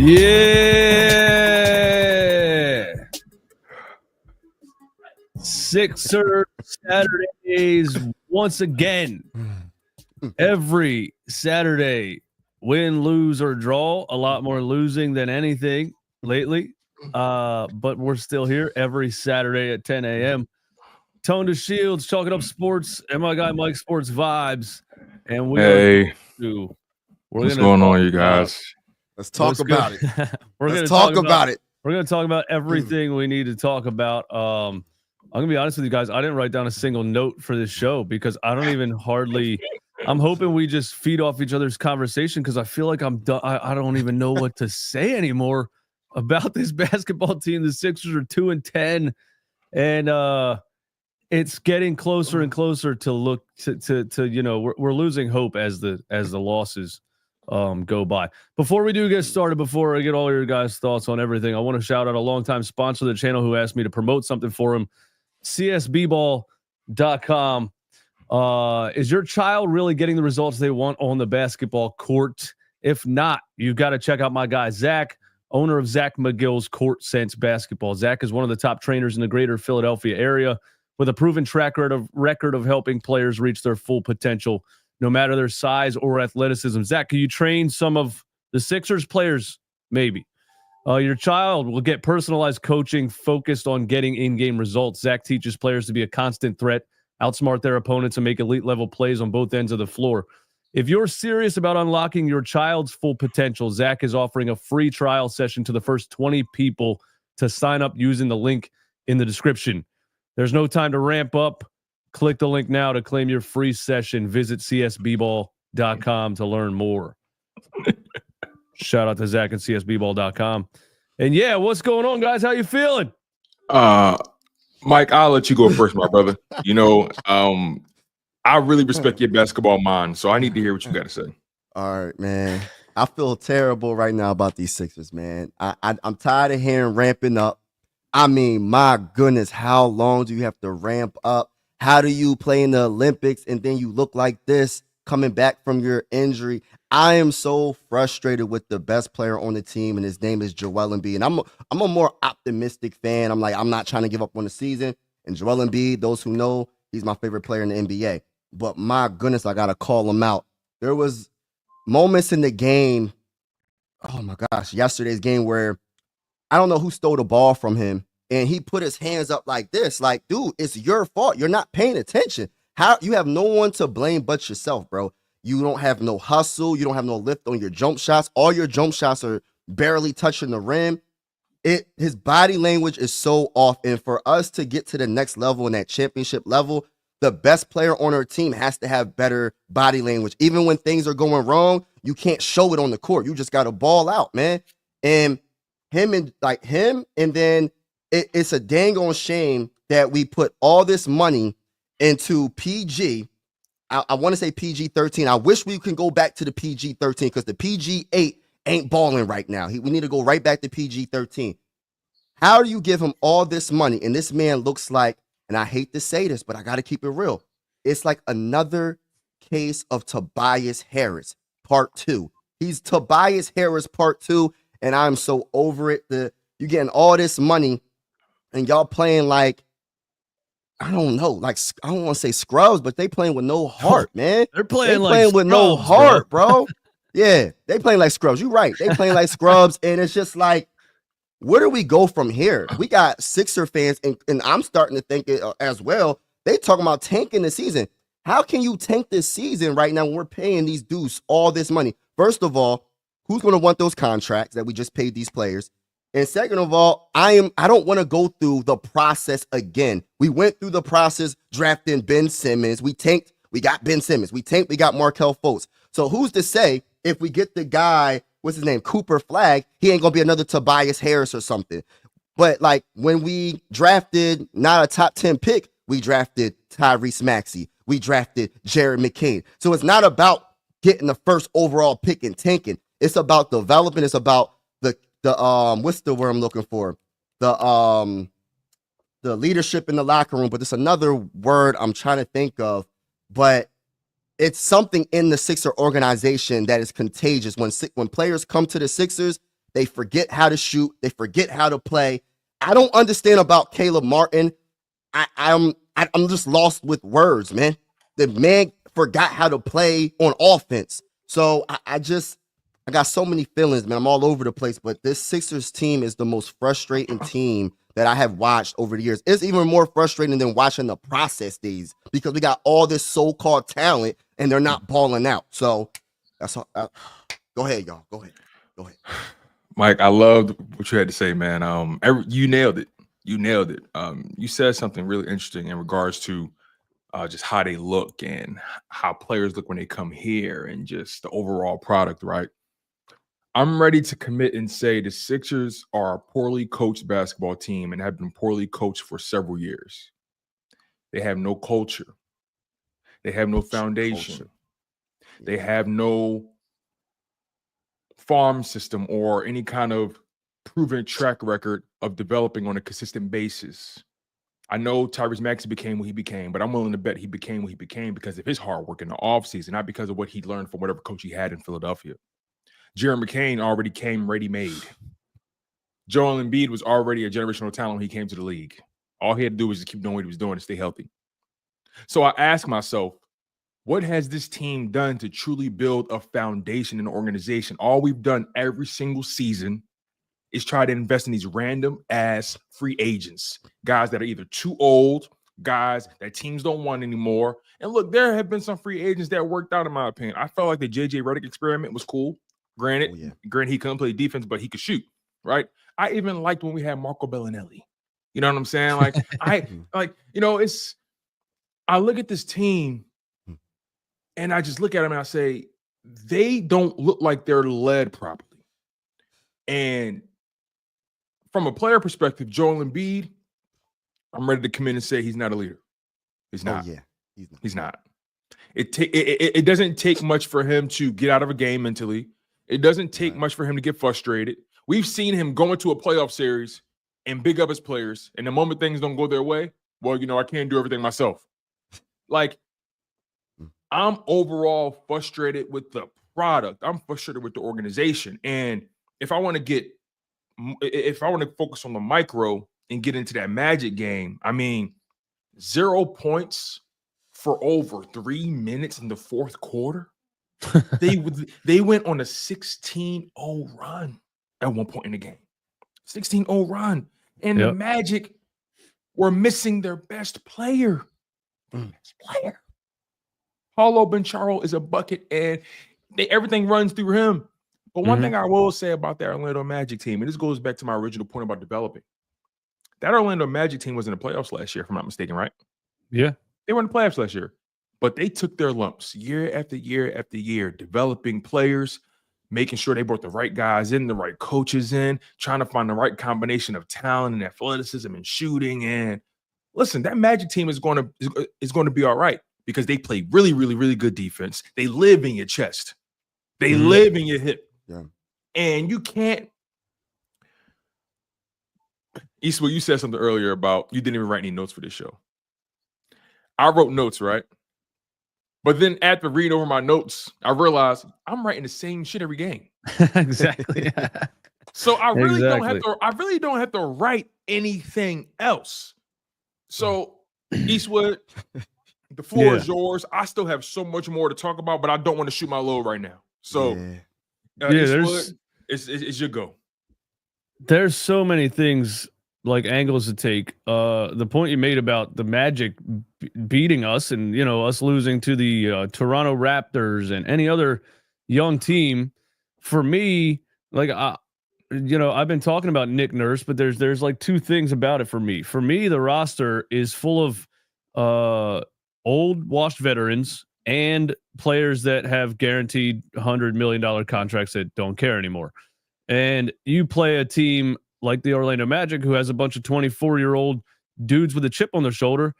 Yeah. Sixer Saturdays once again. Every Saturday, win, lose, or draw. A lot more losing than anything lately. But we're still here every Saturday at 10 a.m. Tone to Shields, Chalking Up Sports, and my guy Mike Sports Vibes. And what's going on, you guys? Let's talk about it. Let's talk about it. We're going to talk about everything we need to talk about. I'm going to be honest with you guys. I didn't write down a single note for this show because I don't even hardly – I'm hoping we just feed off each other's conversation because I feel like I'm done. I don't even know what to say anymore about this basketball team. The Sixers are 2-10, and it's getting closer and closer to look to you know, we're losing hope as the losses go by. Before we do get started, before I get all your guys' thoughts on everything, I want to shout out a longtime sponsor of the channel who asked me to promote something for him. CSBBALL.com. Is your child really getting the results they want on the basketball court? If not, you've got to check out my guy Zach, owner of Zach McGill's Court Sense Basketball. Zach is one of the top trainers in the greater Philadelphia area with a proven track record of helping players reach their full potential, no matter their size or athleticism. Zach, can you train some of the Sixers players? Maybe. Your child will get personalized coaching focused on getting in-game results. Zach teaches players to be a constant threat, outsmart their opponents, and make elite-level plays on both ends of the floor. If you're serious about unlocking your child's full potential, Zach is offering a free trial session to the first 20 people to sign up using the link in the description. There's no time to ramp up. Click the link now to claim your free session. Visit csbball.com to learn more. Shout out to Zach at csbball.com. And yeah, what's going on, guys? How you feeling? Mike, I'll let you go first, my brother. You know, I really respect your basketball mind, so I need to hear what you got to say. All right, man. I feel terrible right now about these Sixers, man. I'm tired of hearing ramping up. I mean, my goodness, how long do you have to ramp up? How do you play in the Olympics and then you look like this coming back from your injury? I am so frustrated with the best player on the team, and his name is Joel Embiid. And I'm a more optimistic fan. I'm not trying to give up on the season. And Joel Embiid, those who know, he's my favorite player in the NBA. But my goodness, I gotta call him out. There was moments in the game, oh my gosh, yesterday's game where I don't know who stole the ball from him, and he put his hands up like this, like, dude, it's your fault. You're not paying attention. How you have no one to blame but yourself, bro. You don't have no hustle. You don't have no lift on your jump shots. All your jump shots are barely touching the rim. His body language is so off, and for us to get to the next level and that championship level, the best player on our team has to have better body language. Even when things are going wrong, you can't show it on the court. You just got to ball out, man. And him, and then it's a dang on shame that we put all this money into PG. I want to say PG-13. I wish we can go back to the PG-13 because the PG-8 ain't balling right now. We need to go right back to PG-13. How do you give him all this money? And this man looks like, and I hate to say this, but I got to keep it real. It's like another case of Tobias Harris, part 2. He's Tobias Harris, part 2, and I'm so over it. You getting all this money, and y'all playing like, I don't know, like, I don't want to say scrubs, but they playing with no heart, man. They're playing with no heart, bro. Yeah, they playing like scrubs. You're right. They playing like scrubs, and it's just like, where do we go from here? We got Sixer fans, and I'm starting to think it as well. They talking about tanking the season. How can you tank this season right now when we're paying these dudes all this money? First of all, who's going to want those contracts that we just paid these players? And second of all, I don't want to go through the process again. We went through the process drafting Ben Simmons. We tanked, we got Ben Simmons. We tanked, we got Markelle Fultz. So who's to say if we get the guy, what's his name, Cooper Flagg, he ain't going to be another Tobias Harris or something. But like when we drafted not a top 10 pick, we drafted Tyrese Maxey. We drafted Jared McCain. So it's not about getting the first overall pick and tanking. It's about development. It's about the what's the word I'm looking for? The leadership in the locker room. But it's another word I'm trying to think of. But it's something in the Sixer organization that is contagious. When players come to the Sixers, they forget how to shoot. They forget how to play. I don't understand about Caleb Martin. I'm just lost with words, man. The man forgot how to play on offense. So I got so many feelings, man. I'm all over the place. But this Sixers team is the most frustrating team that I have watched over the years. It's even more frustrating than watching the process days because we got all this so-called talent and they're not balling out. So that's all. Go ahead, y'all. Go ahead. Mike, I loved what you had to say, man. You nailed it. You said something really interesting in regards to just how they look and how players look when they come here and just the overall product, right? I'm ready to commit and say the Sixers are a poorly coached basketball team and have been poorly coached for several years. They have no culture. They have no foundation. They have no farm system or any kind of proven track record of developing on a consistent basis. I know Tyrese Maxey became what he became, but I'm willing to bet he became what he became because of his hard work in the offseason, not because of what he learned from whatever coach he had in Philadelphia. Jared McCain already came ready-made. Joel Embiid was already a generational talent when he came to the league. All he had to do was just keep doing what he was doing to stay healthy. So I ask myself, what has this team done to truly build a foundation in the organization? All we've done every single season is try to invest in these random-ass free agents, guys that are either too old, guys that teams don't want anymore. And look, there have been some free agents that worked out, in my opinion. I felt like the J.J. Redick experiment was cool. Granted, he couldn't play defense, but he could shoot, right? I even liked when we had Marco Bellinelli. You know what I'm saying? Like, I look at this team and I just look at them and I say, they don't look like they're led properly. And from a player perspective, Joel Embiid, I'm ready to come in and say he's not a leader. He's not. Oh, yeah. He's not. It doesn't take much for him to get out of a game mentally. It doesn't take much for him to get frustrated. We've seen him go into a playoff series and big up his players. And the moment things don't go their way, well, I can't do everything myself. Like, I'm overall frustrated with the product. I'm frustrated with the organization. And if I want to focus on the micro and get into that Magic game, I mean, 0 points for over 3 minutes in the fourth quarter. They went on a 16-0 run at one point in the game. 16-0 run. And the Magic were missing their best player. Paulo Banchero is a bucket, and everything runs through him. But one thing I will say about that Orlando Magic team, and this goes back to my original point about developing, that Orlando Magic team was in the playoffs last year, if I'm not mistaken, right? Yeah. They were in the playoffs last year. But they took their lumps year after year after year, developing players, making sure they brought the right guys in, the right coaches in, trying to find the right combination of talent and athleticism and shooting. And listen, that Magic team is going to be all right because they play really, really, really good defense. They live in your chest. They live in your hip. Yeah. And you can't. Eastwood, you said something earlier about you didn't even write any notes for this show. I wrote notes, right? But then after reading over my notes, I realized I'm writing the same shit every game. Exactly. So I really don't have to write anything else. So Eastwood, the floor is yours. I still have so much more to talk about, but I don't want to shoot my load right now. So Eastwood, it's your go. There's so many things, like angles to take. The point you made about the Magic beating us and, us losing to the Toronto Raptors and any other young team, for me, like, I've been talking about Nick Nurse, but there's like two things about it for me. For me, the roster is full of old washed veterans and players that have guaranteed $100 million contracts that don't care anymore. And you play a team like the Orlando Magic, who has a bunch of 24-year-old dudes with a chip on their shoulder,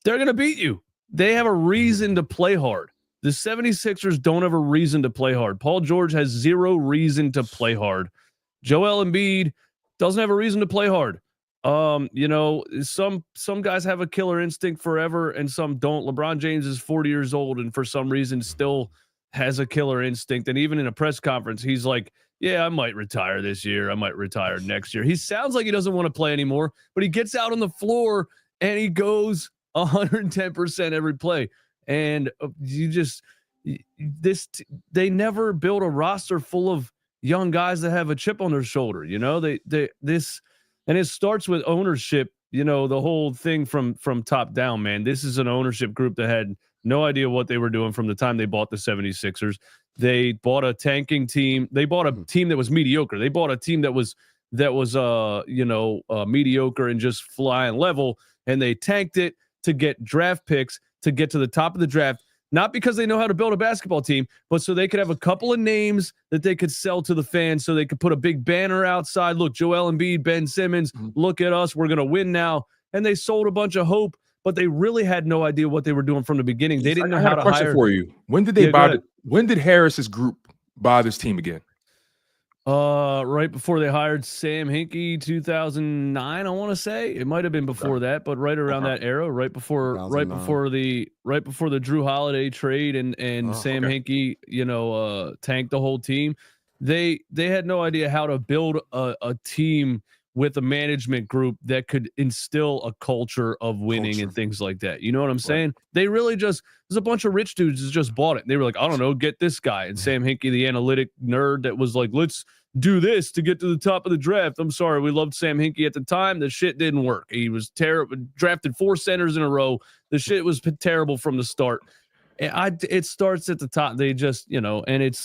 they're going to beat you. They have a reason to play hard. The 76ers don't have a reason to play hard. Paul George has zero reason to play hard. Joel Embiid doesn't have a reason to play hard. Some guys have a killer instinct forever and some don't. LeBron James is 40 years old and for some reason still has a killer instinct. And even in a press conference, he's like, yeah, I might retire this year. I might retire next year. He sounds like he doesn't want to play anymore, but he gets out on the floor and he goes 110% every play. And they never build a roster full of young guys that have a chip on their shoulder. And it starts with ownership, the whole thing from top down, man. This is an ownership group that had no idea what they were doing from the time they bought the 76ers. They bought a tanking team. They bought a team that was mediocre. They bought a team that was mediocre and just flying level, and they tanked it to get draft picks to get to the top of the draft, not because they know how to build a basketball team, but so they could have a couple of names that they could sell to the fans, so they could put a big banner outside. Look, Joel Embiid, Ben Simmons, look at us. We're going to win now. And they sold a bunch of hope, but they really had no idea what they were doing from the beginning. They didn't know how to hire. For you. When did they buy it? When did Harris's group buy this team again? Right before they hired Sam Hinkie, 2009, I want to say. It might have been before that, but right around that era, right before the Drew Holiday trade and Sam Hinkie, tanked the whole team. They had no idea how to build a team with a management group that could instill a culture of winning and things like that. You know what I'm saying? They really there's a bunch of rich dudes that just bought it. They were like, I don't know, get this guy. And Sam Hinkie, the analytic nerd that was like, let's do this to get to the top of the draft. I'm sorry. We loved Sam Hinkie at the time. The shit didn't work. He was terrible, drafted 4 centers in a row. The shit was terrible from the start. And it starts at the top. They just, and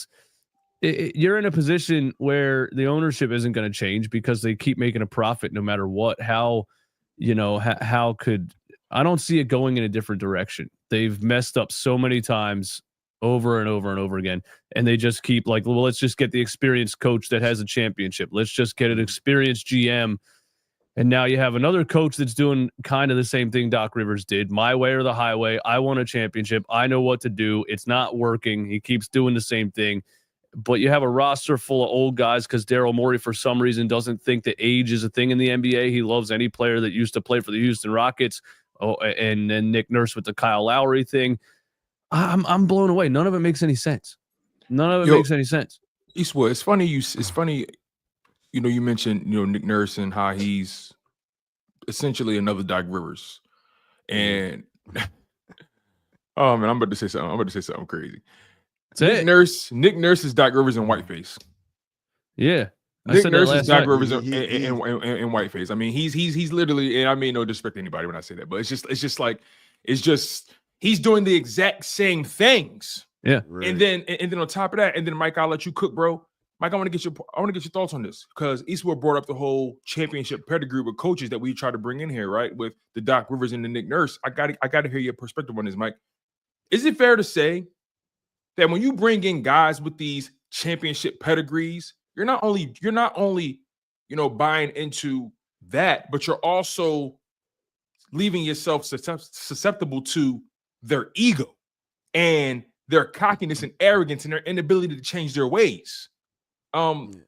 you're in a position where the ownership isn't going to change because they keep making a profit no matter what. How could I don't see it going in a different direction. They've messed up so many times over and over and over again. And they just keep like, well, let's just get the experienced coach that has a championship. Let's just get an experienced GM. And now you have another coach that's doing kind of the same thing Doc Rivers did. My way or the highway. I won a championship. I know what to do. It's not working. He keeps doing the same thing. But you have a roster full of old guys because Daryl Morey, for some reason, doesn't think that age is a thing in the NBA. He loves any player that used to play for the Houston Rockets. Oh, and then Nick Nurse with the Kyle Lowry thing. I'm blown away. None of it makes any sense. None of it makes any sense. Eastwood, it's funny. You know, you mentioned, Nick Nurse and how he's essentially another Doc Rivers. And oh man, I'm about to say something crazy. Nick Nurse is Doc Rivers in whiteface. Yeah. Nick Nurse is Doc Rivers in whiteface. I mean, he's literally, and I mean no disrespect to anybody when I say that, but it's just he's doing the exact same things. Yeah. Right. And then on top of that, and then Mike, I'll let you cook, bro. Mike, I want to get your thoughts on this, because Eastwood brought up the whole championship pedigree with coaches that we try to bring in here, right? With the Doc Rivers and the Nick Nurse. I got to hear your perspective on this, Mike. Is it fair to say that when you bring in guys with these championship pedigrees, you're not only buying into that, but you're also leaving yourself susceptible to their ego and their cockiness and arrogance and their inability to change their ways?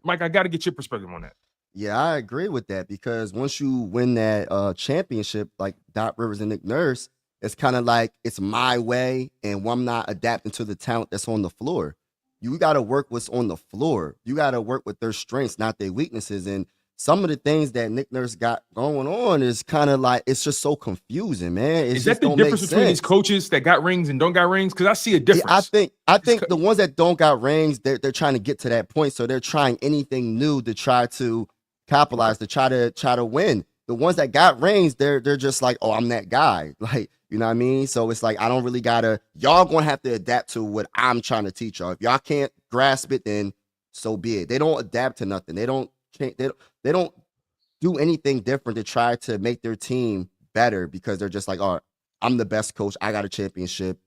Mike, I got to get your perspective on that. Yeah, I agree with that, because once you win that championship, like Doc Rivers and Nick Nurse, it's kind of like it's my way, and I'm not adapting to the talent that's on the floor. You got to work what's on the floor. You got to work with their strengths, not their weaknesses. And some of the things that Nick Nurse got going on is kind of like, it's just so confusing, man. Is that the difference between these coaches that got rings and don't got rings? Because I see a difference. Yeah, I think the ones that don't got rings, they're trying to get to that point, so they're trying anything new to try to capitalize, to try to win. The ones that got rings, they're just like, oh, I'm that guy, like, you know what I mean? So it's like, I don't really gotta. Y'all gonna have to adapt to what I'm trying to teach y'all. If y'all can't grasp it, then so be it. They don't adapt to nothing. They don't change. They don't do anything different to try to make their team better, because they're just like, oh, I'm the best coach. I got a championship.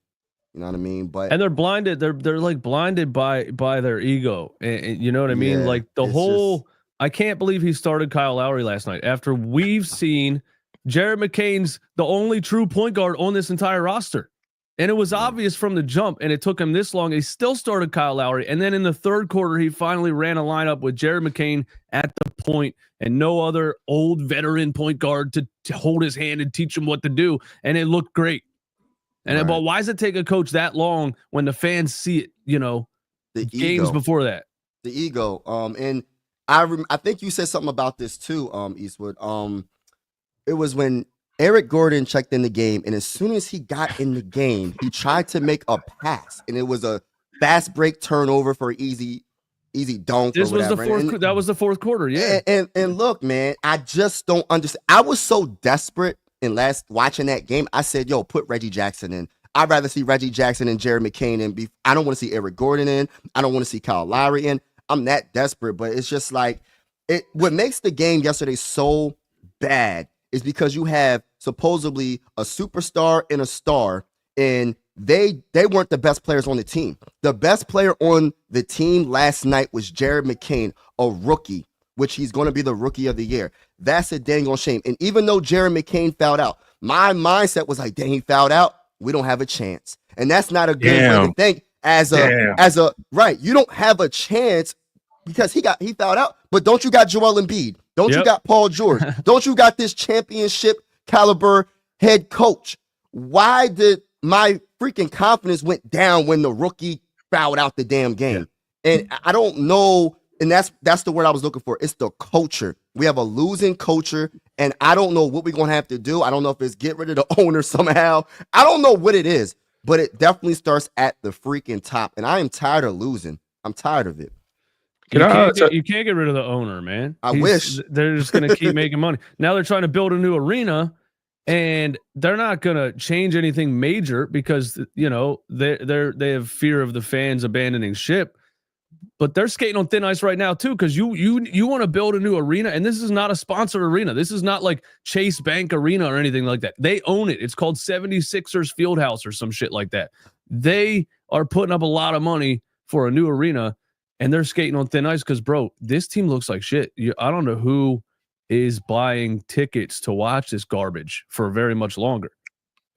You know what I mean? But they're blinded. They're like blinded by their ego. And you know what I mean? Yeah, like the whole. I can't believe he started Kyle Lowry last night after we've seen Jared McCain's the only true point guard on this entire roster. And it was obvious from the jump, and it took him this long. He still started Kyle Lowry. And then in the third quarter, he finally ran a lineup with Jared McCain at the point and no other old veteran point guard to hold his hand and teach him what to do. And it looked great. And but why does it take a coach that long when the fans see it, the games ego. before that? The ego. And I think you said something about this too, Eastwood. It was when Eric Gordon checked in the game, and as soon as he got in the game, he tried to make a pass, and it was a fast break turnover for easy dunk. This or was whatever. That was the fourth quarter. Yeah. And look, man, I just don't understand. I was so desperate in watching that game. I said, yo, put Reggie Jackson in. I'd rather see Reggie Jackson and Jared McCain in. I don't want to see Eric Gordon in. I don't want to see Kyle Lowry in. I'm that desperate, but it's just like what makes the game yesterday so bad is because you have supposedly a superstar and a star, and they weren't the best players on the team. The best player on the team last night was Jared McCain, a rookie, which he's going to be the rookie of the year. That's a dang on shame. And even though Jared McCain fouled out, my mindset was like, dang, he fouled out. We don't have a chance. And that's not a good way to think as a right. You don't have a chance because he fouled out. But don't you got Joel Embiid? Don't you got Paul George? Don't you got this championship caliber head coach? Why did my freaking confidence went down when the rookie fouled out the damn game? And I don't know. And that's the word I was looking for. It's the culture. We have a losing culture, and I don't know what we're going to have to do. I don't know if it's get rid of the owner somehow. I don't know what it is, but it definitely starts at the freaking top. And I am tired of losing. I'm tired of it. You can't get rid of the owner, man. I wish. They're just going to keep making money. Now they're trying to build a new arena, and they're not going to change anything major because they have fear of the fans abandoning ship. But they're skating on thin ice right now too, because you want to build a new arena, and this is not a sponsored arena. This is not like Chase Bank Arena or anything like that. They own it. It's called 76ers Fieldhouse or some shit like that. They are putting up a lot of money for a new arena, and they're skating on thin ice because, bro, this team looks like shit. I don't know who is buying tickets to watch this garbage for very much longer.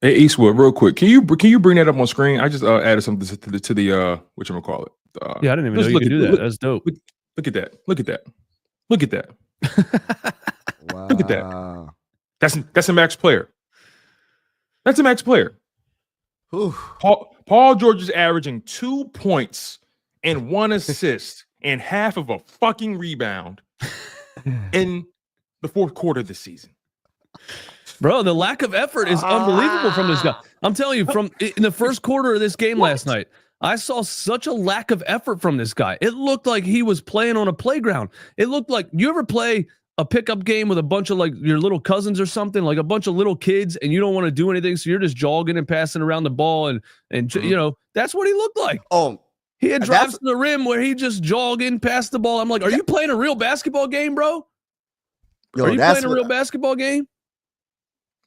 Hey Eastwood, real quick, can you bring that up on screen? I just added something to the whatchamacallit. Yeah, I didn't even know you could do that. That's dope. Look at that. Look at that. Look at that. Wow. Look at that. That's a max player. That's a max player. Paul George is averaging 2 points and 1 assist and half of a fucking rebound in the fourth quarter this season. Bro, the lack of effort is unbelievable from this guy. I'm telling you, from in the first quarter of this game last night, I saw such a lack of effort from this guy. It looked like he was playing on a playground. It looked like, you ever play a pickup game with a bunch of like your little cousins or something, like a bunch of little kids, and you don't want to do anything, so you're just jogging and passing around the ball, and you know, that's what he looked like. Oh, he had drives to the rim where he just jogging past the ball. I'm like, are you playing a real basketball game, bro? Are you playing a real basketball game?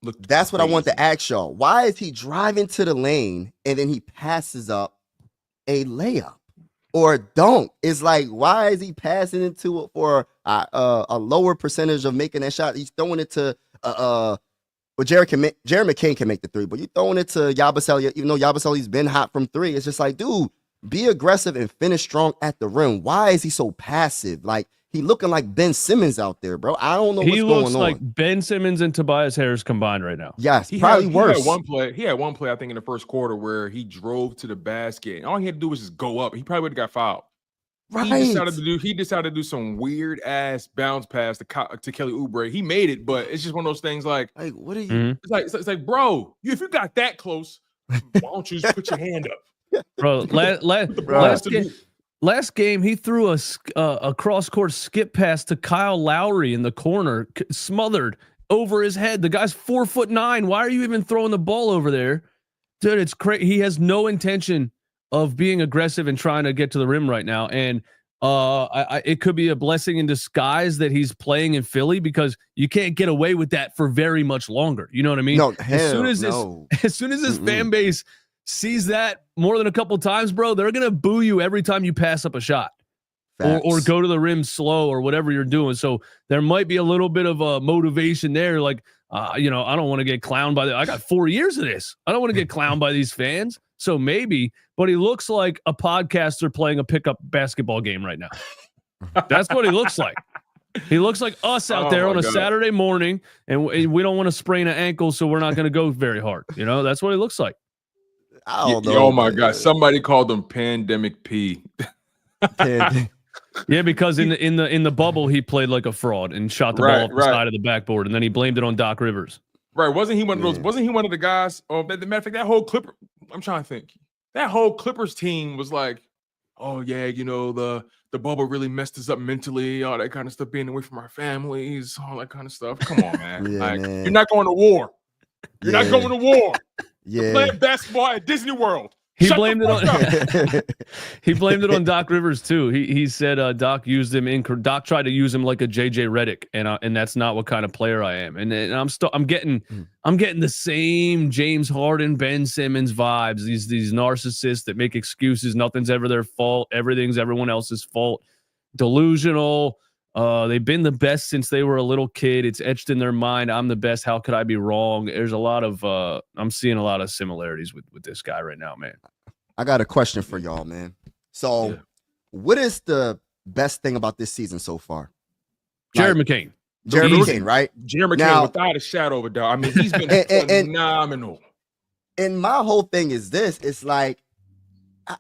Look, that's what I want to ask y'all. Why is he driving to the lane and then he passes up a layup or a dunk? It's like, why is he passing into it for a lower percentage of making that shot? He's throwing it to well, Jared McCain can make the three, but you're throwing it to Yabusele, even though Yabusele's been hot from three. It's just like, dude, be aggressive and finish strong at the rim. Why is he so passive? Like, he looking like Ben Simmons out there, bro. I don't know what's going on. He looks like Ben Simmons and Tobias Harris combined right now. Yes, probably worse. He had one play, I think, in the first quarter where he drove to the basket. All he had to do was just go up. He probably would have got fouled. Right. He decided to do some weird ass bounce pass to Kelly Oubre. He made it, but it's just one of those things like what are you? It's like, bro, if you got that close, why don't you just put your hand up, bro? Last game, he threw a cross-court skip pass to Kyle Lowry in the corner, smothered over his head. The guy's 4'9". Why are you even throwing the ball over there? Dude, it's crazy. He has no intention of being aggressive and trying to get to the rim right now. And it could be a blessing in disguise that he's playing in Philly, because you can't get away with that for very much longer. You know what I mean? No, as soon as this fan base sees that more than a couple times, bro, they're gonna boo you every time you pass up a shot or go to the rim slow or whatever you're doing. So there might be a little bit of a motivation there. Like, you know, I don't want to get clowned by that. I got 4 years of this. I don't want to get clowned by these fans. So maybe, but he looks like a podcaster playing a pickup basketball game right now. That's what he looks like. He looks like us out there on a Saturday morning, and we don't want to sprain an ankle, so we're not going to go very hard. You know, that's what he looks like. Oh my God! Somebody called him Pandemic P. Yeah, because in the bubble he played like a fraud and shot the ball off the side of the backboard, and then he blamed it on Doc Rivers. Right? Wasn't he one of those? Wasn't he one of the guys? Oh, the matter of fact, that whole Clipper. I'm trying to think. That whole Clippers team was like, oh yeah, you know, the bubble really messed us up mentally, all that kind of stuff, being away from our families, all that kind of stuff. Come on, man. Man. You're not going to war. You're not going to war. Yeah. You're playing basketball at Disney World. He blamed it on Doc Rivers too. He said Doc used him Doc tried to use him like a JJ Redick, and that's not what kind of player I am. And I'm getting the same James Harden, Ben Simmons vibes. These narcissists that make excuses. Nothing's ever their fault. Everything's everyone else's fault. Delusional. They've been the best since they were a little kid. It's etched in their mind. I'm the best. How could I be wrong? There's a lot of I'm seeing a lot of similarities with this guy right now, man. I got a question for y'all, man. So, what is the best thing about this season so far? Jared McCain. Jared McCain, right? Jared McCain, without a shadow of a doubt. I mean, he's been phenomenal. And my whole thing is this: it's like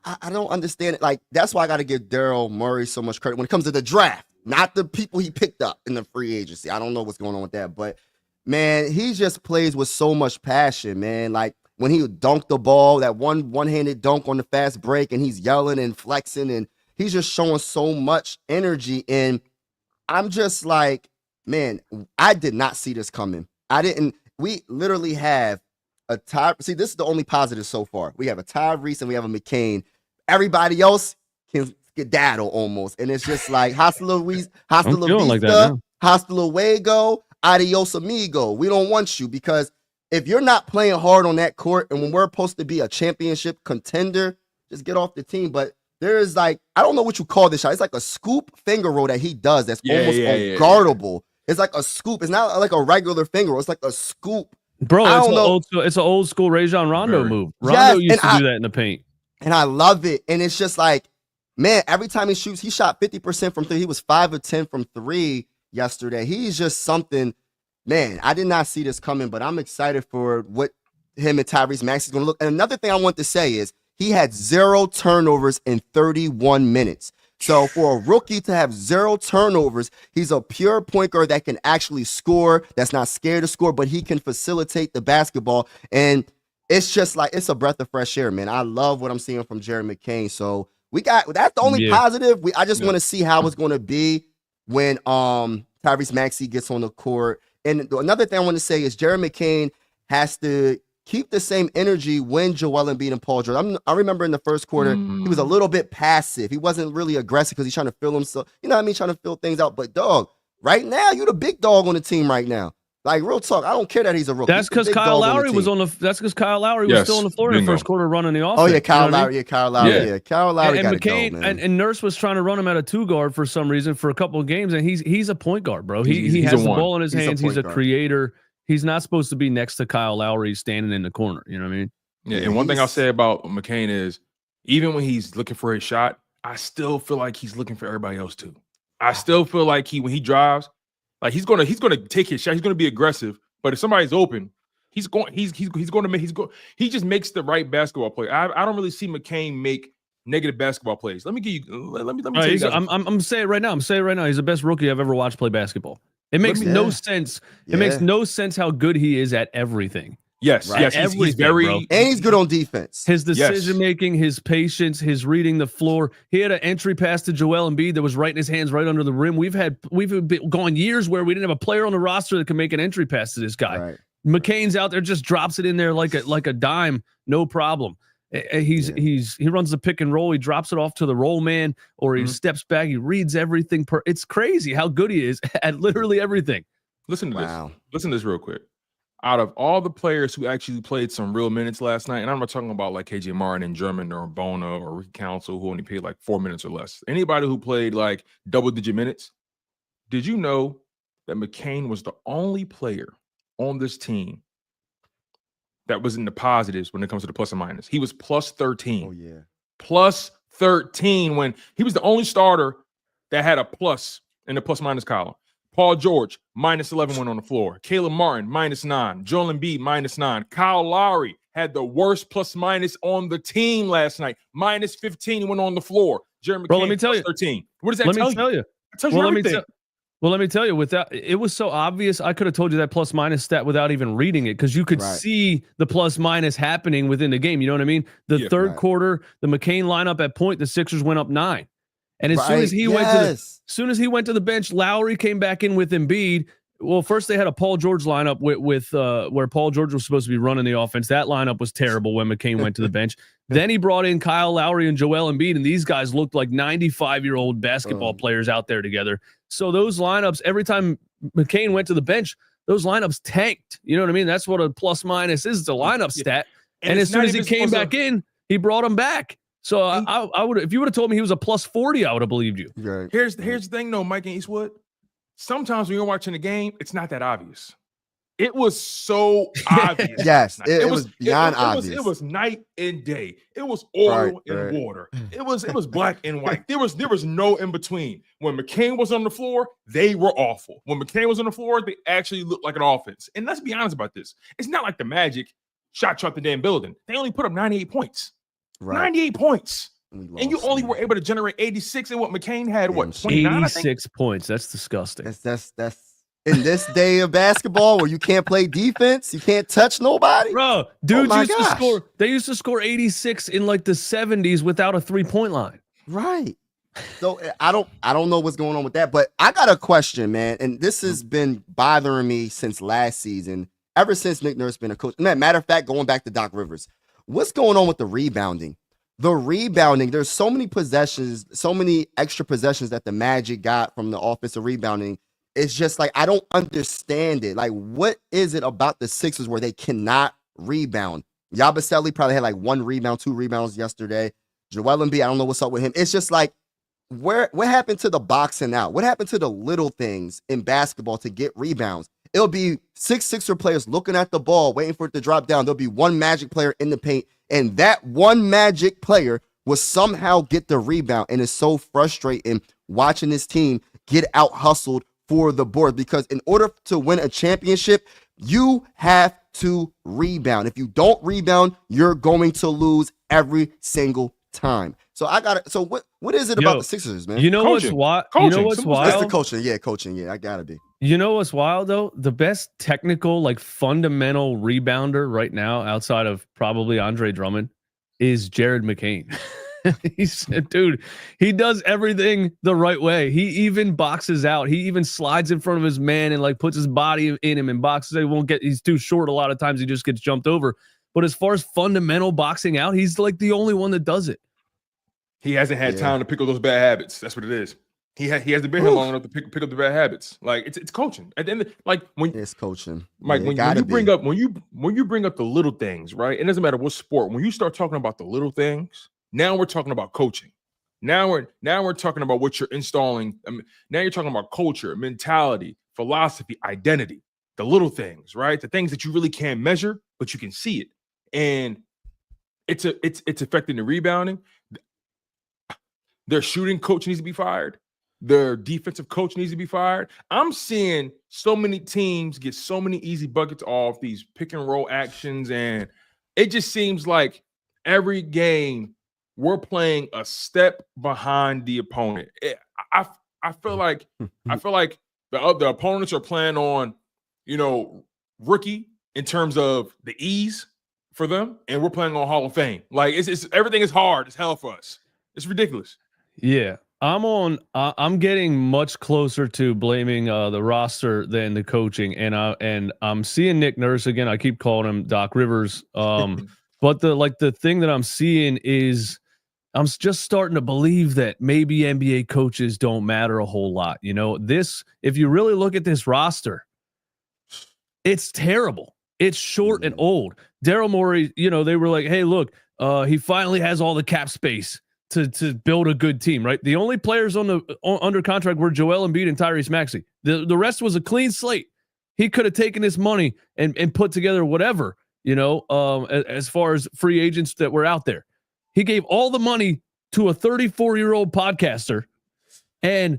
I don't understand it. Like, that's why I got to give Daryl Morey so much credit when it comes to the draft. Not the people he picked up in the free agency. I don't know what's going on with that. But, man, he just plays with so much passion, man. Like, when he would dunk the ball, that one-handed dunk on the fast break, and he's yelling and flexing, and he's just showing so much energy. And I'm just like, man, I did not see this coming. We literally have a Tyrese. See, this is the only positive so far. We have a Tyrese and we have a McCain. Everybody else can skedaddle almost, and it's just like hasta la vista, hasta luego, adios amigo. We don't want you, because if you're not playing hard on that court, and when we're supposed to be a championship contender, just get off the team. But there is, like, I don't know what you call this shot. It's like a scoop finger roll that he does that's almost unguardable. It's like a scoop. It's not like a regular finger roll. It's like a scoop. Bro, I don't know. It's an old school Rajon Rondo move. Rondo Yes, used to do that in the paint. And I love it. And it's just like, man, every time he shoots, he shot 50% from 3. He was 5 of 10 from 3 yesterday. He's just something, man, I did not see this coming, but I'm excited for what him and Tyrese Maxey is going to look. And another thing I want to say is he had 0 turnovers in 31 minutes. So for a rookie to have 0 turnovers, he's a pure point guard that can actually score, that's not scared to score, but he can facilitate the basketball. And it's just like, it's a breath of fresh air, man. I love what I'm seeing from Jared McCain. So that's the only positive. I just want to see how it's going to be when Tyrese Maxey gets on the court. And another thing I want to say is Jared McCain has to keep the same energy when Joel Embiid and Paul George. I remember in the first quarter, he was a little bit passive. He wasn't really aggressive because he's trying to fill himself. You know what I mean? Trying to fill things out. But dog, right now, you're the big dog on the team right now. Like, real talk, I don't care that he's a rookie. That's because Kyle Lowry was on the. That's because Kyle Lowry was still on the floor in the first quarter running the offense. Oh yeah, Kyle Lowry. Yeah, Kyle Lowry. Yeah, Kyle Lowry. And McCain go, and Nurse was trying to run him at a 2 guard for some reason for a couple of games, and he's a point guard, bro. He has the ball in his hands. He's a creator. He's not supposed to be next to Kyle Lowry standing in the corner. You know what I mean? Yeah. And one thing I'll say about McCain is even when he's looking for his shot, I still feel like he's looking for everybody else too. I still feel like when he drives, like he's gonna take his shot. He's gonna be aggressive. But if somebody's open, he just makes the right basketball play. I don't really see McCain make negative basketball plays. Let me tell you guys. I'm saying it right now. He's the best rookie I've ever watched play basketball. It makes no sense. It makes no sense how good he is at everything. Yes, right. Yes, he's very, and he's good on defense. His decision making, his patience, his reading the floor. He had an entry pass to Joel Embiid that was right in his hands, right under the rim. We've gone years where we didn't have a player on the roster that can make an entry pass to this guy. Right. McCain's out there, just drops it in there like a dime, no problem. He runs the pick and roll. He drops it off to the roll man, or he steps back. He reads everything. It's crazy how good he is at literally everything. Listen to this. Listen to this real quick. Out of all the players who actually played some real minutes last night, and I'm not talking about like KJ Martin and German or Bona or Ricky Council who only played like 4 minutes or less. Anybody who played like double-digit minutes, did you know that McCain was the only player on this team that was in the positives when it comes to the plus and minus? He was plus 13. Oh, yeah. Plus 13 when he was the only starter that had a plus in the plus minus column. Paul George, minus 11 went on the floor. Caleb Martin, minus 9. Joel Embiid, minus 9. Kyle Lowry had the worst plus minus on the team last night. Minus 15 went on the floor. Jeremy McCain, let me tell you. 13. What does that tell you? It tells you everything. Let me tell you, it was so obvious. I could have told you that plus minus stat without even reading it because you could see the plus minus happening within the game. You know what I mean? The third quarter, the McCain lineup at point, the Sixers went up 9. And as soon as he went to the bench, Lowry came back in with Embiid. Well, first they had a Paul George lineup with where Paul George was supposed to be running the offense. That lineup was terrible when McCain went to the bench. Then he brought in Kyle Lowry and Joel Embiid, and these guys looked like 95-year-old basketball players out there together. So those lineups, every time McCain went to the bench, those lineups tanked. You know what I mean? That's what a plus minus is. It's a lineup stat. And as soon as he came back in, he brought him back. So I would, if you would have told me he was a plus 40, I would have believed you. Right. Here's the thing, though, Mike and Eastwood. Sometimes when you're watching the game, it's not that obvious. It was so obvious. Yes, it was beyond obvious. It was night and day. It was oil and water. It was black and white. There was no in between. When McCain was on the floor, they were awful. When McCain was on the floor, they actually looked like an offense. And let's be honest about this. It's not like the Magic shot the damn building. They only put up 98 points. Right. 98 points. And you only were able to generate 86, and what McCain had, what, 29? 86 points. That's disgusting. That's in this day of basketball where you can't play defense, you can't touch nobody. Bro, dudes used to score. They used to score 86 in like the 70s without a 3-point line. Right. So I don't know what's going on with that, but I got a question, man. And this has been bothering me since last season, ever since Nick Nurse been a coach. Matter of fact, going back to Doc Rivers. What's going on with the rebounding? The rebounding, there's so many possessions, so many extra possessions that the Magic got from the offensive rebounding. It's just like, I don't understand it. Like, what is it about the Sixers where they cannot rebound? Yabusele probably had like 1 rebound, 2 rebounds yesterday. Joel Embiid, I don't know what's up with him. It's just like, what happened to the boxing out? What happened to the little things in basketball to get rebounds? It'll be 6 Sixer players looking at the ball, waiting for it to drop down. There'll be one Magic player in the paint, and that one Magic player will somehow get the rebound. And it's so frustrating watching this team get out hustled for the board, because in order to win a championship, you have to rebound. If you don't rebound, you're going to lose every single time. So what is it about the Sixers, man? You know Coaching. what's Coaching. You know what's wild? It's the coaching. Yeah, coaching. Yeah, I gotta be. You know what's wild though? The best technical, like fundamental rebounder right now, outside of probably Andre Drummond, is Jared McCain. Dude, he does everything the right way. He even boxes out. He even slides in front of his man and like puts his body in him and boxes. He won't get. He's too short. A lot of times he just gets jumped over. But as far as fundamental boxing out, he's like the only one that does it. He hasn't had time to pick up those bad habits. That's what it is. He hasn't been here long enough to pick up the bad habits. Like it's coaching. At the end, it's coaching. Mike, when you bring up the little things, right? It doesn't matter what sport. When you start talking about the little things, now we're talking about coaching. Now we're talking about what you're installing. Now you're talking about culture, mentality, philosophy, identity. The little things, right? The things that you really can't measure, but you can see it, and it's affecting the rebounding. Their shooting coach needs to be fired. Their defensive coach needs to be fired. I'm seeing so many teams get so many easy buckets off these pick and roll actions, and it just seems like every game we're playing a step behind the opponent. I feel like the opponents are playing on, rookie in terms of the ease for them, and we're playing on Hall of Fame. Like it's everything is hard as hell for us. It's ridiculous. Yeah. I'm getting much closer to blaming the roster than the coaching, and I'm seeing Nick Nurse again. I keep calling him Doc Rivers. But the thing that I'm seeing is I'm just starting to believe that maybe NBA coaches don't matter a whole lot. If you really look at this roster, it's terrible. It's short and old. Daryl Morey, they were like, hey, look, he finally has all the cap space to build a good team, right? The only players under contract were Joel Embiid and Tyrese Maxey. The rest was a clean slate. He could have taken this money and put together whatever, as far as free agents that were out there. He gave all the money to a 34-year-old podcaster and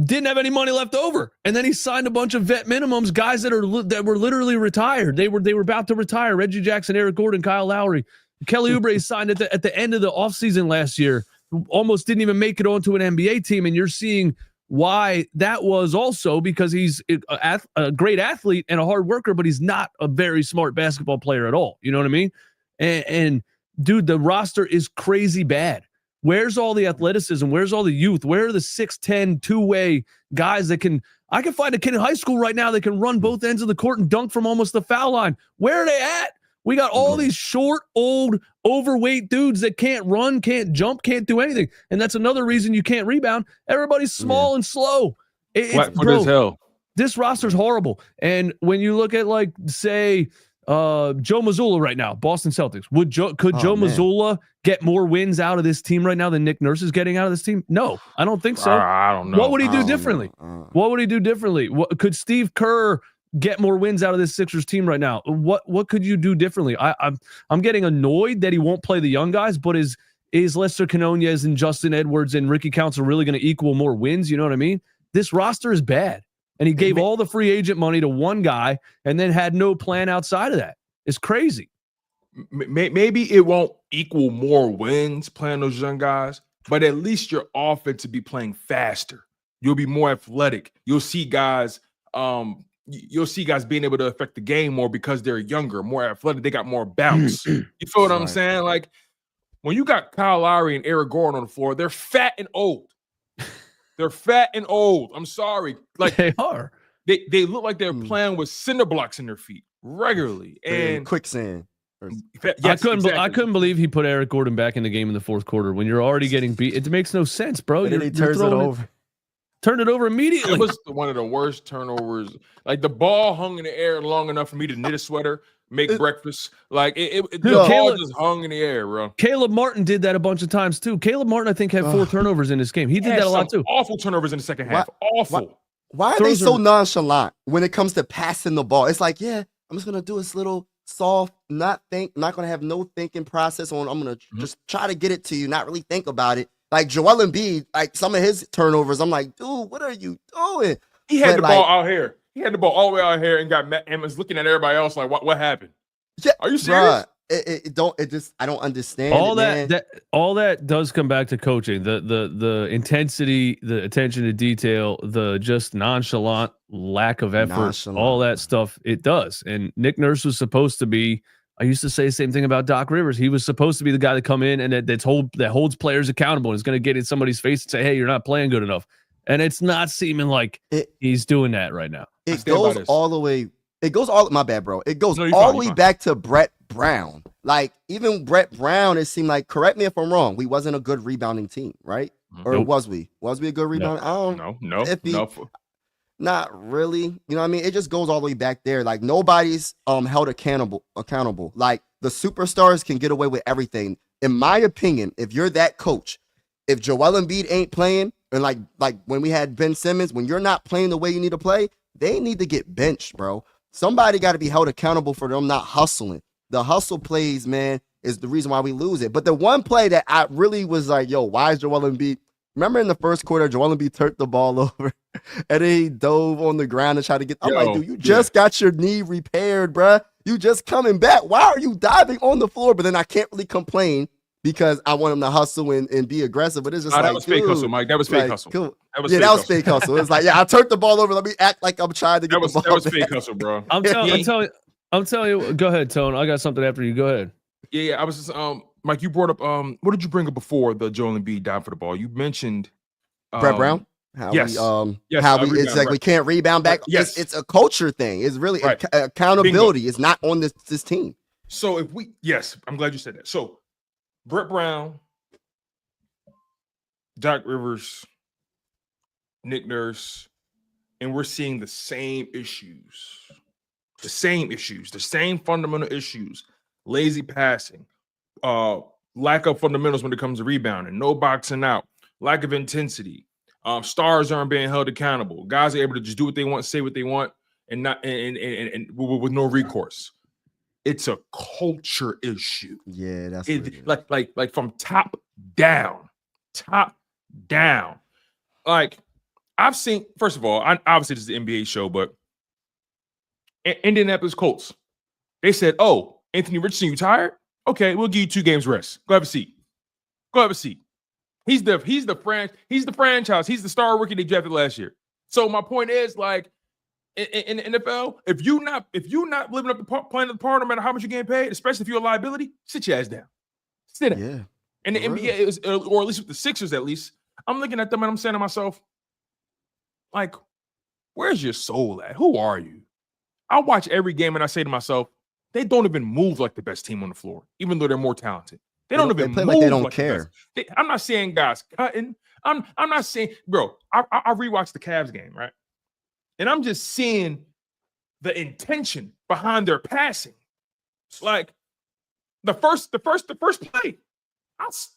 didn't have any money left over. And then he signed a bunch of vet minimums, guys that were literally retired. They were about to retire. Reggie Jackson, Eric Gordon, Kyle Lowry. Kelly Oubre signed at the end of the offseason last year, almost didn't even make it onto an NBA team. And you're seeing why that was, also because he's a great athlete and a hard worker, but he's not a very smart basketball player at all. You know what I mean? And dude, the roster is crazy bad. Where's all the athleticism? Where's all the youth? Where are the 6'10", two-way guys I can find a kid in high school right now that can run both ends of the court and dunk from almost the foul line. Where are they at? We got all these short, old, overweight dudes that can't run, can't jump, can't do anything. And that's another reason you can't rebound. Everybody's small and slow. Flat-footed as hell. This roster's horrible. And when you look at, say, Joe Mazzulla right now, Boston Celtics, could Joe Mazzulla get more wins out of this team right now than Nick Nurse is getting out of this team? No, I don't think so. I don't know. What would he do differently? What would he do differently? Could Steve Kerr get more wins out of this Sixers team right now? What could you do differently? I'm getting annoyed that he won't play the young guys, but is Lester Canones and Justin Edwards and Ricky Council really going to equal more wins? You know what I mean? This roster is bad. And he gave all the free agent money to one guy and then had no plan outside of that. It's crazy. Maybe it won't equal more wins playing those young guys, but at least your offense will be playing faster. You'll be more athletic. You'll see guys being able to affect the game more because they're younger, more athletic. They got more bounce. You feel what I'm saying? Like when you got Kyle Lowry and Eric Gordon on the floor, they're fat and old. They're fat and old. I'm sorry. Like they are. They look like they're playing with cinder blocks in their feet regularly. And quicksand. Yes, I couldn't believe he put Eric Gordon back in the game in the fourth quarter when you're already getting beat. It makes no sense, bro. And then he turns it over. Turned it over immediately. It was one of the worst turnovers. Like the ball hung in the air long enough for me to knit a sweater, make breakfast. Like the ball just hung in the air, bro. Caleb Martin did that a bunch of times too. Caleb Martin, I think, had 4 turnovers in this game. He did that a lot too. Awful turnovers in the second half. Awful. Why are they so nonchalant when it comes to passing the ball? It's like, yeah, I'm just gonna do this little soft, not gonna have no thinking process on. I'm gonna just try to get it to you, not really think about it. Like Joel Embiid, like some of his turnovers, I'm like, dude, what are you doing? He had the ball out here. He had the ball all the way out here and got mad and was looking at everybody else like, what happened? Yeah, are you serious? I don't understand. All that does come back to coaching. The intensity, the attention to detail, the just nonchalant lack of effort, all that stuff. It does. And Nick Nurse was supposed to be. I used to say the same thing about Doc Rivers. He was supposed to be the guy to come in and that holds players accountable and is going to get in somebody's face and say, "Hey, you're not playing good enough." And it's not seeming like he's doing that right now. It goes all the way. It goes all. My bad, bro. It goes all the way back to Brett Brown. Like even Brett Brown, it seemed like. Correct me if I'm wrong. We wasn't a good rebounding team, right? Or was we? Was we a good rebound? No. Not really. You know what I mean? It just goes all the way back there. Like nobody's held accountable. Like the superstars can get away with everything. In my opinion, if you're that coach, if Joel Embiid ain't playing, and like when we had Ben Simmons, when you're not playing the way you need to play, they need to get benched, bro. Somebody got to be held accountable for them not hustling. The hustle plays, man, is the reason why we lose it. But the one play that I really was like, yo, why is Joel Embiid? Remember in the first quarter, Joel Embiid turned the ball over and then he dove on the ground and tried to get. I'm like, dude, you just got your knee repaired, bruh. You just coming back. Why are you diving on the floor? But then I can't really complain because I want him to hustle and be aggressive. But it's just that was fake hustle, Mike. That was fake hustle. Cool. That was fake hustle. It's like, yeah, I turned the ball over. Let me act like I'm trying to get the ball. That was fake hustle, bro. I'm telling you. Go ahead, Tone. I got something after you. Go ahead. Yeah. I was just Mike. You brought up what did you bring up before the Joel Embiid dive for the ball? You mentioned Brett Brown. It's like we can't rebound back. Yes, it's a culture thing. It's really accountability. Bingo. It's not on this team. So I'm glad you said that. So Brett Brown, Doc Rivers, Nick Nurse, and we're seeing the same issues, the same fundamental issues: lazy passing, lack of fundamentals when it comes to rebounding, no boxing out, lack of intensity. Stars aren't being held accountable. Guys are able to just do what they want, say what they want, and not and with no recourse. It's a culture issue. Yeah, that's like from top down. Like I've seen. First of all, obviously this is the NBA show, but Indianapolis Colts. They said, "Oh, Anthony Richardson, you tired? Okay, we'll give you 2 games rest. Go have a seat. He's the franchise. He's the star rookie they drafted last year. So my point is, like, in the NFL, if you're not living up to playing the part, no matter how much you're getting paid, especially if you're a liability, sit your ass down. Sit down. Yeah. And the NBA or at least with the Sixers, at least, I'm looking at them and I'm saying to myself, like, where's your soul at? Who are you? I watch every game and I say to myself, they don't even move like the best team on the floor, even though they're more talented. They don't even play move like they don't care. I'm not saying guys cutting. I'm not saying, bro. I rewatched the Cavs game, right? And I'm just seeing the intention behind their passing. It's like the first play,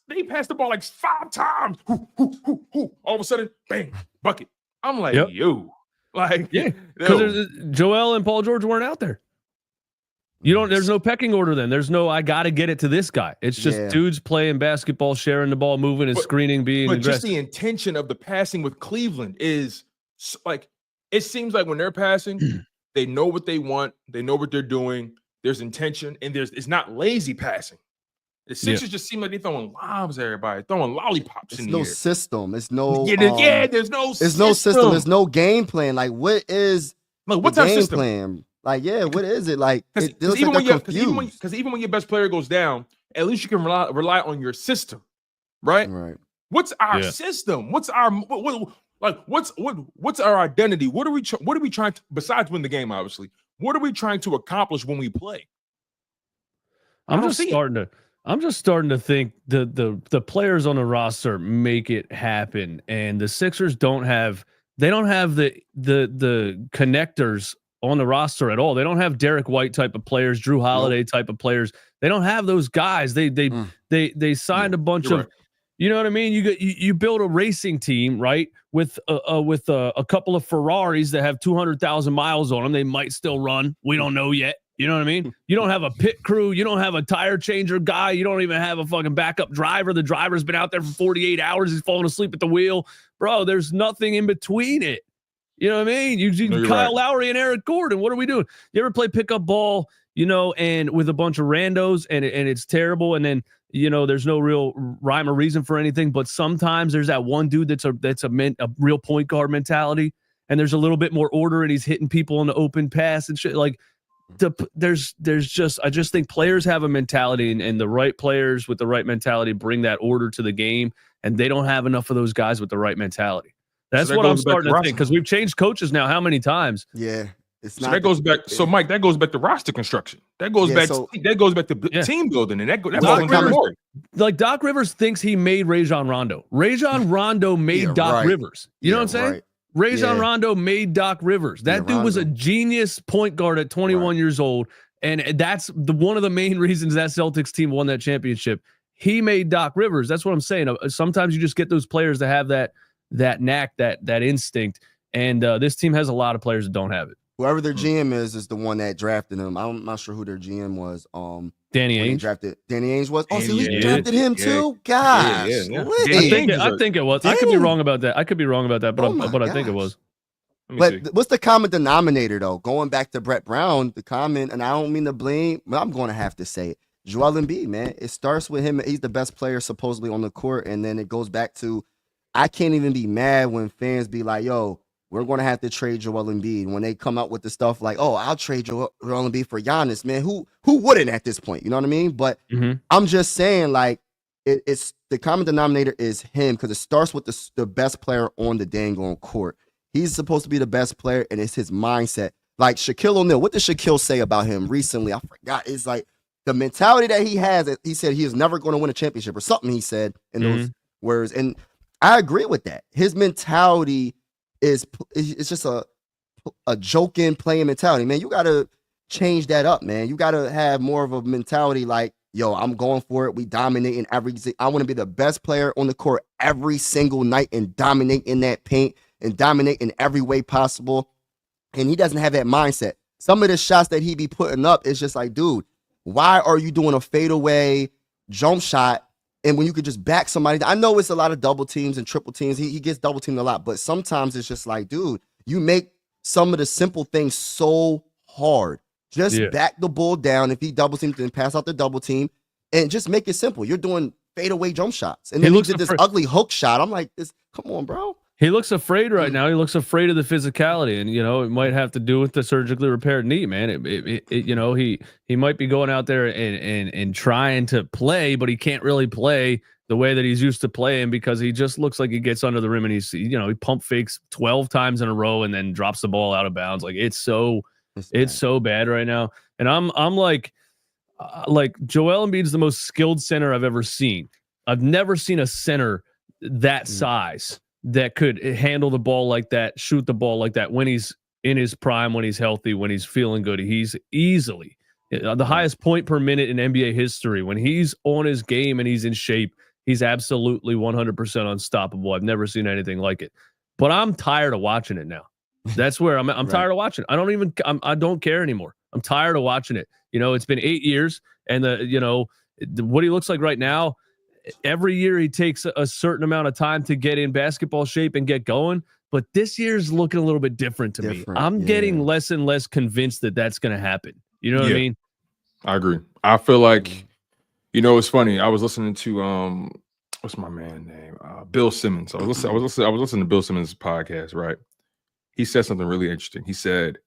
they passed the ball like 5 times. All of a sudden, bang, bucket. I'm like, yo, like, because Joel and Paul George weren't out there. There's no pecking order then. There's no, I got to get it to this guy. It's just dudes playing basketball, sharing the ball, moving and screening, being aggressive. Just the intention of the passing with Cleveland is like, it seems like when they're passing, they know what they want. They know what they're doing. There's intention and it's not lazy passing. The Sixers just seem like they're throwing lobs at everybody, throwing lollipops in the air. There's no system. It's no there's no system. There's no game plan. Like, what is what's the our game system? Plan? Like, what is it? Like, because even when your best player goes down, at least you can rely on your system, right? Right. What's our system? What's our what's our identity? What are we trying to, besides win the game? Obviously, what are we trying to accomplish when we play? I'm just starting to think the players on the roster make it happen, and the Sixers don't have they don't have the connectors on the roster at all. They don't have Derek White type of players, Drew Holiday type of players. They don't have those guys. They signed a bunch of, you know what I mean? You build a racing team, right? With a couple of Ferraris that have 200,000 miles on them. They might still run. We don't know yet. You know what I mean? You don't have a pit crew. You don't have a tire changer guy. You don't even have a fucking backup driver. The driver's been out there for 48 hours. He's falling asleep at the wheel. Bro, there's nothing in between it. You know what I mean? Kyle Lowry and Eric Gordon. What are we doing? You ever play pickup ball, and with a bunch of randos and it's terrible. And then, there's no real rhyme or reason for anything. But sometimes there's that one dude that's a real point guard mentality. And there's a little bit more order and he's hitting people on the open pass and shit. Like, I just think players have a mentality and the right players with the right mentality bring that order to the game, and they don't have enough of those guys with the right mentality. That's what I'm starting to think, because we've changed coaches now how many times? Yeah. That goes back. So Mike, that goes back to roster construction. That goes back to team building, and Doc Rivers thinks he made Rajon Rondo. Rajon Rondo made Doc Rivers. You know what I'm saying? Right. Rajon Rondo made Doc Rivers. That dude was a genius point guard at 21 years old. And that's one of the main reasons that Celtics team won that championship. He made Doc Rivers. That's what I'm saying. Sometimes you just get those players that have that knack, that instinct. And this team has a lot of players that don't have it. Whoever their GM is the one that drafted him. I'm not sure who their GM was. Danny Ainge. Danny Ainge was. Oh, so he drafted him too? Gosh. I think it was. I could be wrong about that. But I think it was. But what's the common denominator, though? Going back to Brett Brown, the comment, and I don't mean to blame, but I'm going to have to say it. Joel Embiid, man. It starts with him. He's the best player supposedly on the court, and then it goes back to, I can't even be mad when fans be like, yo, we're going to have to trade Joel Embiid. When they come out with the stuff like, oh, I'll trade Joel Embiid for Giannis, man. Who wouldn't at this point? You know what I mean? But I'm just saying, like, it's the common denominator is him, because it starts with the best player on the dang on court. He's supposed to be the best player, and it's his mindset. Like Shaquille O'Neal, what did Shaquille say about him recently? I forgot. It's like the mentality that he has. He said he is never going to win a championship or something he said in those words. And I agree with that. His mentality it's just a joking, playing mentality. Man, you got to change that up, man. You got to have more of a mentality like, yo, I'm going for it. We dominate in everything. I want to be the best player on the court every single night and dominate in that paint and dominate in every way possible. And he doesn't have that mindset. Some of the shots that he be putting up is just like, dude, why are you doing a fadeaway jump shot? And when you could just back somebody, I know it's a lot of double teams and triple teams. He gets double teamed a lot, but sometimes it's just like, dude, you make some of the simple things so hard. Just back the bull down. If he double teams, then pass out the double team and just make it simple. You're doing fadeaway jump shots. And then he did this ugly hook shot. I'm like, come on, bro. He looks afraid right now. He looks afraid of the physicality, and it might have to do with the surgically repaired knee, man. He might be going out there and trying to play, but he can't really play the way that he's used to playing because he just looks like he gets under the rim and he pump fakes 12 times in a row and then drops the ball out of bounds. Like it's so bad right now. And I'm like Joel Embiid is the most skilled center I've ever seen. I've never seen a center that size that could handle the ball like that, shoot the ball like that when he's in his prime, when he's healthy, when he's feeling good. He's easily the highest point per minute in NBA history. When he's on his game and he's in shape, he's absolutely 100% unstoppable. I've never seen anything like it. But I'm tired of watching it now. That's where I'm right. Tired of watching it. I don't care anymore. I'm tired of watching it. It's been 8 years, and what he looks like right now, every year he takes a certain amount of time to get in basketball shape and get going. But this year's looking a little bit different to me. I'm getting less and less convinced that that's going to happen. You know what I mean? I agree. I feel like, it's funny. I was listening to what's my man's name? Bill Simmons. I was listening to Bill Simmons' podcast, right? He said something really interesting. He said,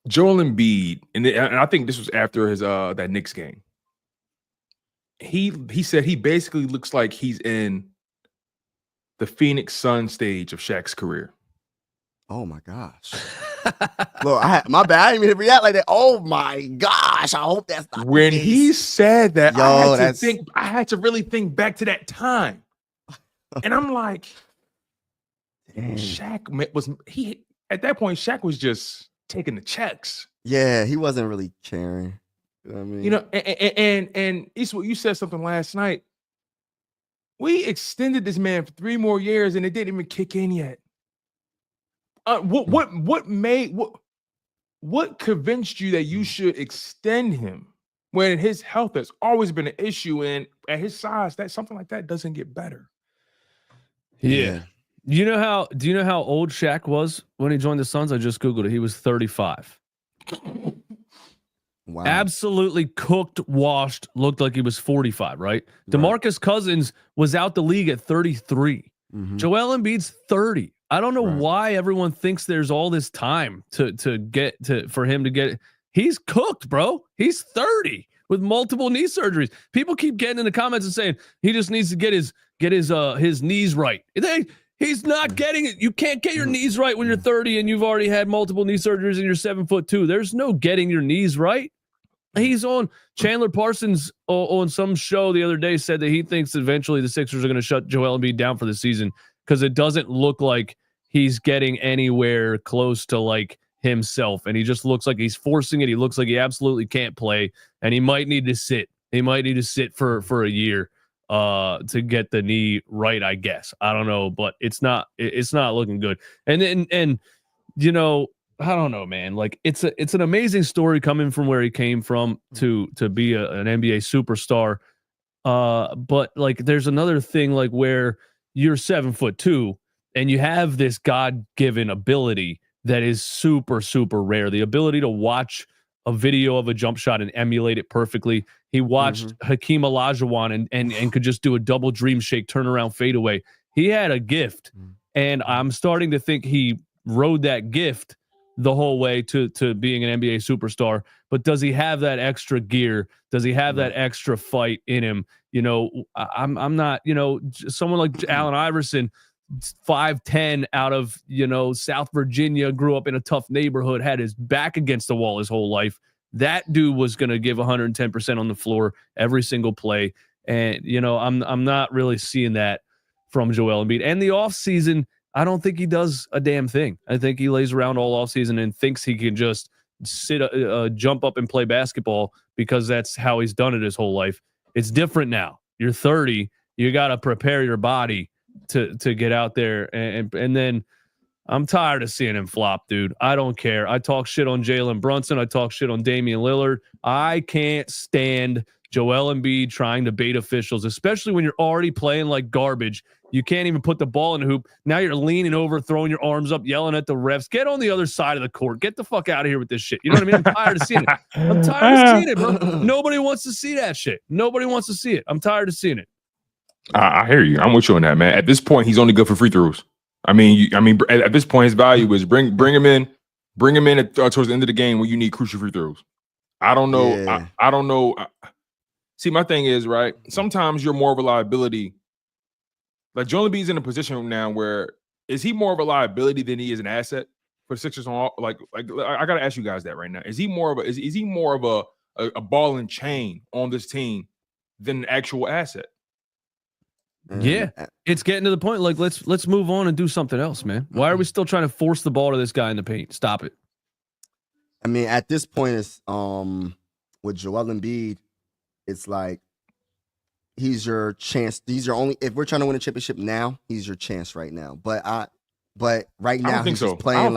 Joel Embiid, and I think this was after his that Knicks game. He said he basically looks like he's in the Phoenix Sun stage of Shaq's career. Oh my gosh. Look, my bad. I didn't even react like that. Oh my gosh. I hope that's not when the case. He said that. I had to really think back to that time. And I'm like, Shaq was at that point. Shaq was just taking the checks. Yeah, he wasn't really caring. You know what I mean? You know, and Eastwood, you said something last night. We extended this man for 3 more years, and it didn't even kick in yet. What convinced you that you should extend him when his health has always been an issue, and at his size, that something like that doesn't get better? Yeah. Do you know how old Shaq was when he joined the Suns? I just Googled it. He was 35. Wow. Absolutely cooked, washed, looked like he was 45, right? DeMarcus Cousins was out the league at 33. Joel Embiid's 30. I don't know why everyone thinks there's all this time for him to get. He's cooked, bro. He's 30 with multiple knee surgeries. People keep getting in the comments and saying he just needs to get his knees right. He's not getting it. You can't get your knees right when you're 30 and you've already had multiple knee surgeries and you're 7'2". There's no getting your knees right. He's on Chandler Parsons on some show the other day said that he thinks eventually the Sixers are going to shut Joel Embiid down for the season because it doesn't look like he's getting anywhere close to like himself. And he just looks like he's forcing it. He looks like he absolutely can't play and he might need to sit. He might need to sit for a year to get the knee right, I guess. I don't know, but it's not looking good. And you know, I don't know, man. Like it's an amazing story coming from where he came from to be an NBA superstar. But like there's another thing like where you're 7'2" and you have this God-given ability that is super, super rare. The ability to watch a video of a jump shot and emulate it perfectly. He watched Hakeem Olajuwon and could just do a double dream shake, turnaround fadeaway. He had a gift, and I'm starting to think he rode that gift the whole way to being an NBA superstar. But does he have that extra gear? Does he have that extra fight in him? You know, I'm not, you know, someone like Allen Iverson, 5'10" out of, you know, South Virginia, grew up in a tough neighborhood, had his back against the wall his whole life. That dude was going to give 110% on the floor every single play. And, you know, I'm not really seeing that from Joel Embiid. And the offseason, I don't think he does a damn thing. I think he lays around all offseason and thinks he can just jump up and play basketball because that's how he's done it his whole life. It's different now. You're 30. You got to prepare your body to get out there. And then I'm tired of seeing him flop, dude. I don't care. I talk shit on Jalen Brunson. I talk shit on Damian Lillard. I can't stand Joel Embiid trying to bait officials, especially when you're already playing like garbage. You can't even put the ball in the hoop. Now you're leaning over, throwing your arms up, yelling at the refs. Get on the other side of the court. Get the fuck out of here with this shit. You know what I mean? I'm tired of seeing it. I'm tired of seeing it, bro. Nobody wants to see that shit. Nobody wants to see it. I'm tired of seeing it. I hear you. I'm with you on that, man. At this point, he's only good for free throws. I mean, at this point, his value is bring him in towards the end of the game when you need crucial free throws. I don't know. Yeah. I don't know. See, my thing is, right, sometimes you're more of a liability. Like Joel Embiid's in a position now where is he more of a liability than he is an asset for the Sixers? Like I gotta ask you guys that right now. Is he more of a ball and chain on this team than an actual asset? Yeah, it's getting to the point. Like let's move on and do something else, man. Why are we still trying to force the ball to this guy in the paint? Stop it. I mean, at this point, it's with Joel Embiid, it's like he's your chance. These are only if we're trying to win a championship now. He's your chance right now. But right now he's just playing I don't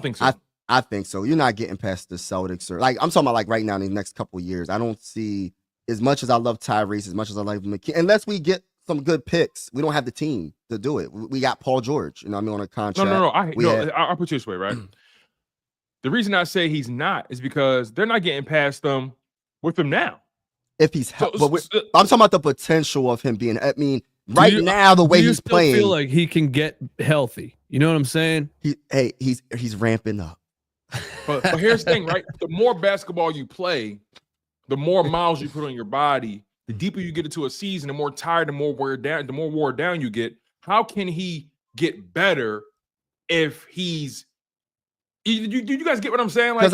think so. I think so. You're not getting past the Celtics or like I'm talking about like right now in the next couple of years. I don't see as much as I love Tyrese, as much as I like McCain, unless we get some good picks. We don't have the team to do it. We got Paul George, you know what I mean, on a contract. No. I'll put you this way, right? The reason I say he's not is because they're not getting past them with him now. If he's, I'm talking about the potential of him being. I mean, now the way he's playing, feel like he can get healthy. You know what I'm saying? He's ramping up. But here's the thing, right? The more basketball you play, the more miles you put on your body. The deeper you get into a season, the more tired, the more wore down you get. How can he get better if he's? You guys get what I'm saying? Like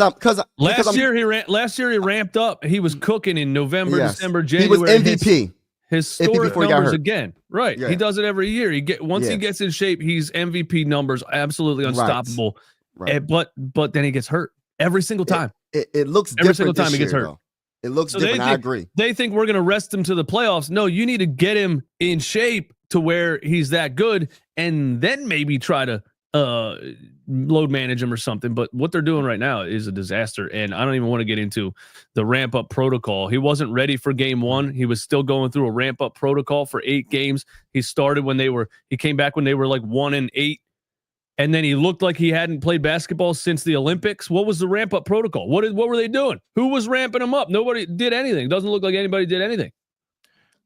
last year he ramped up. He was cooking in November, December, January. He was MVP. historic before he got numbers hurt. again. Right. Yeah. He does it every year. He Yeah. gets in shape, he's MVP numbers, absolutely unstoppable. Right. But then he gets hurt every single time. It looks Every different single time this he gets year, hurt. though. It looks So different. I agree. They think we're going to rest him to the playoffs. No, you need to get him in shape to where he's that good, and then maybe try to load manage him or something. But what they're doing right now is a disaster, and I don't even want to get into the ramp up protocol. He wasn't ready for game one. He was still going through a ramp up protocol for 8 games. He started he came back when they were like 1-8. And then he looked like he hadn't played basketball since the Olympics. What was the ramp up protocol? What were they doing? Who was ramping him up? Nobody did anything. Doesn't look like anybody did anything.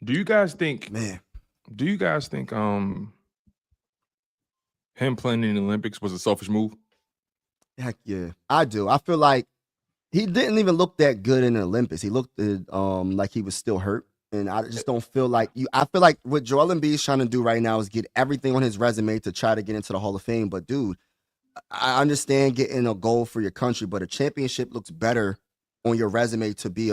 Do you guys think him playing in the Olympics was a selfish move? Heck yeah, I do. I feel like he didn't even look that good in the Olympics. He looked like he was still hurt. And I just don't feel like I feel like what Joel Embiid is trying to do right now is get everything on his resume to try to get into the Hall of Fame. But dude, I understand getting a goal for your country, but a championship looks better on your resume to be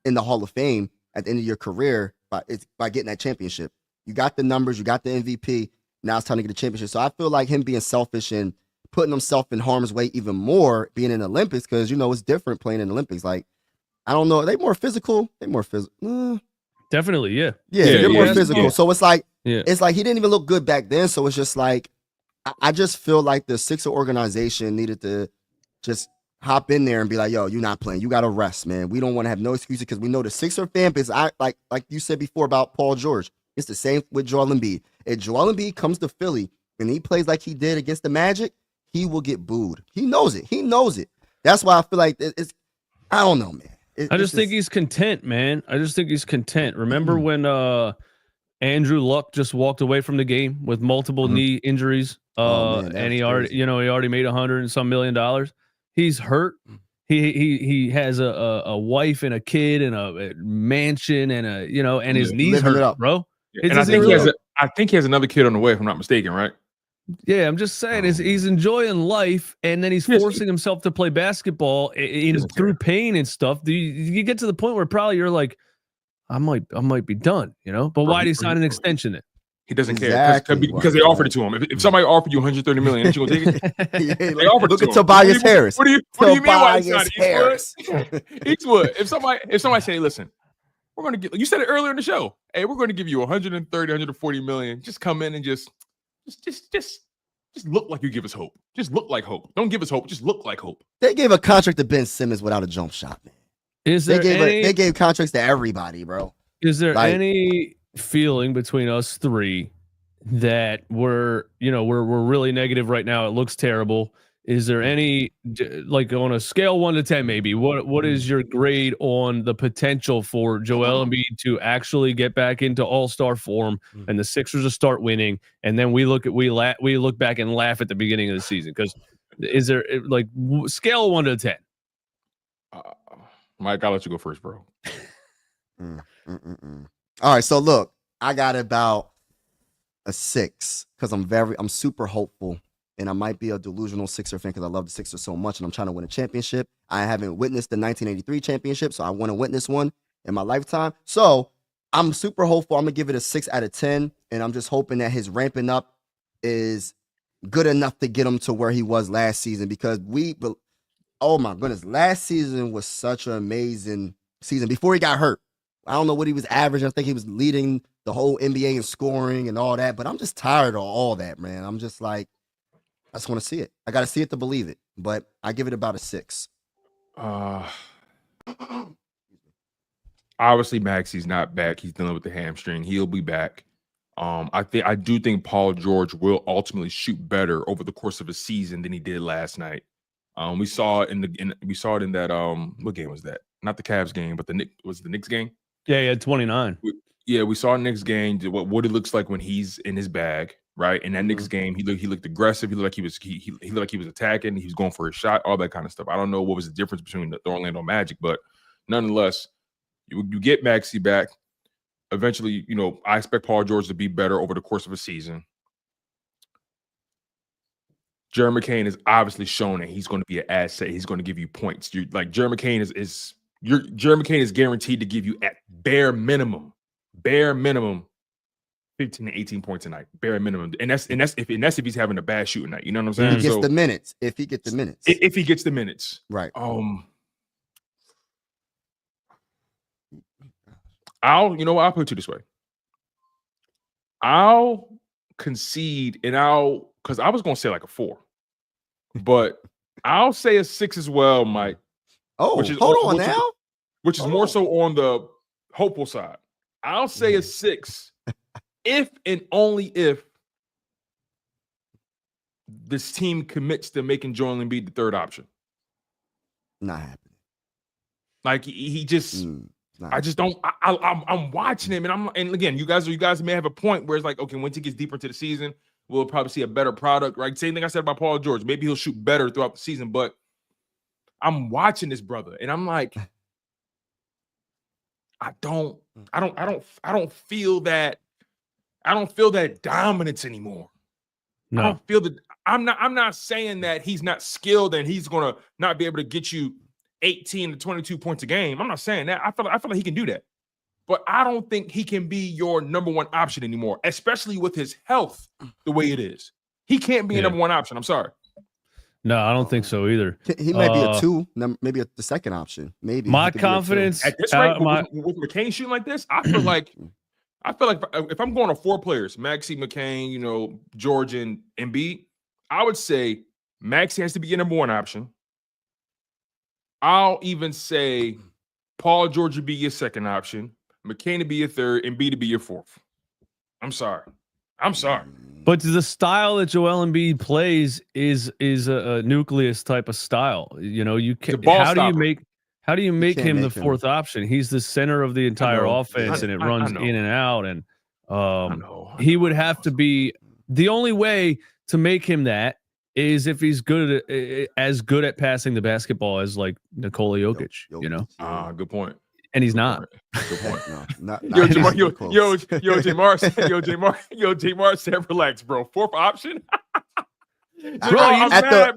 in the Hall of Fame at the end of your career by getting that championship. You got the numbers, you got the MVP. Now it's time to get a championship. So I feel like him being selfish and putting himself in harm's way even more being in the Olympics, because it's different playing in the Olympics. Like, I don't know, they more physical. Definitely, yeah. They're more physical. Yeah. So it's like he didn't even look good back then. So it's just like I just feel like the Sixer organization needed to just hop in there and be like, yo, you're not playing. You got to rest, man. We don't want to have no excuses, because we know the Sixer fan base, like you said before about Paul George, it's the same with Joel Embiid. If Joel Embiid comes to Philly and he plays like he did against the Magic, he will get booed. He knows it. That's why I feel like I don't know, man. I just think he's content, man. I just think he's content. Remember when Andrew Luck just walked away from the game with multiple knee injuries, and he already made $100 and some million. He's hurt. He has a wife and a kid and a mansion and and his knees hurt, bro. Yeah. And I think he has another kid on the way, if I'm not mistaken, right? Yeah, I'm just saying he's enjoying life, and then he's forcing himself to play basketball through pain and stuff. You get to the point where probably you're like, I might be done, But why did he sign an extension then? He doesn't care because they offered it to him. If somebody offered you $130 million, ain't you gonna take it? They offered Look it at to him. Tobias Harris. What do you mean? Why he's not Harris? Eastwood. If somebody say, listen, we're gonna get. You said it earlier in the show. Hey, we're gonna give you 140 million. Just come in and just look like you give us hope. Just look like hope. Don't give us hope. Just look like hope. They gave a contract to Ben Simmons without a jump shot, man. They gave contracts to everybody, bro. Is there any feeling between us three that we're really negative right now? It looks terrible. Is there any, like, on a scale 1 to 10, maybe what is your grade on the potential for Joel Embiid to actually get back into all-star form and the Sixers to start winning? And then we look back and laugh at the beginning of the season. Because is there like scale 1 to 10? Mike, I'll let you go first, bro. All right, so look, I got about a 6 because I'm super hopeful, and I might be a delusional Sixer fan because I love the Sixers so much, and I'm trying to win a championship. I haven't witnessed the 1983 championship, so I want to witness one in my lifetime. So I'm super hopeful. I'm gonna give it a 6 out of 10, and I'm just hoping that his ramping up is good enough to get him to where he was last season, because oh my goodness, last season was such an amazing season before he got hurt. I don't know what he was averaging. I think he was leading the whole NBA in scoring and all that, but I'm just tired of all that, man. I'm just like, I just want to see it. I got to see it to believe it, but I give it about a 6. Obviously, Maxey's not back. He's dealing with the hamstring. He'll be back. I do think Paul George will ultimately shoot better over the course of a season than he did last night. We saw it in that what game was that? Not the Cavs game, but the Knicks game. Yeah, he had 29. We saw Knicks game, what it looks like when he's in his bag, right? In that Knicks game, he looked aggressive. He looked like he was attacking. He was going for a shot, all that kind of stuff. I don't know what was the difference between the Orlando Magic, but nonetheless, you get Maxey back. Eventually, I expect Paul George to be better over the course of a season. Jerry McCain has obviously shown that he's going to be an asset. He's going to give you points. Jerry McCain is guaranteed to give you at bare minimum bare minimum 15 to 18 points a night, bare minimum. And that's if he's having a bad shooting night. You know what I'm saying? If he gets the minutes. If he gets the minutes. If he gets the minutes. Right. I'll put it to this way. I'll concede because I was gonna say like a 4, but I'll say a 6 as well, Mike. Oh, which is more so on the hopeful side. I'll say a 6 if and only if this team commits to making Joel Embiid the third option. Not happening. Like he just. I just don't. I'm watching him, and again, you guys may have a point where it's like, okay, once he gets deeper into the season, we'll probably see a better product, right? Same thing I said about Paul George. Maybe he'll shoot better throughout the season, but I'm watching this brother, and I'm like, I don't feel that. I don't feel that dominance anymore. No. I don't feel that. I'm not saying that he's not skilled and he's gonna not be able to get you 18 to 22 points a game. I'm not saying that. I feel like he can do that. But I don't think he can be your number one option anymore, especially with his health the way it is. He can't be a number one option. I'm sorry. No, I don't think so either. He might be a 2, maybe the second option. Maybe my confidence at this rate with McCain shooting like this, I feel like if I'm going to 4 players, Maxey, McCain, George, and Embiid, I would say Maxey has to be your number one option. I'll even say Paul George would be your second option, McCain to be your third, and Embiid to be your fourth. I'm sorry. But the style that Joel Embiid plays is a nucleus type of style. You can. How do you make him the fourth option? He's the center of the entire offense, and it runs in and out. And he would have to be the only way to make him that is if he's as good at passing the basketball as like Nikola Jokic. Good point. And he's not. Good point. No, Jamar said, relax, bro. Fourth option. Bro,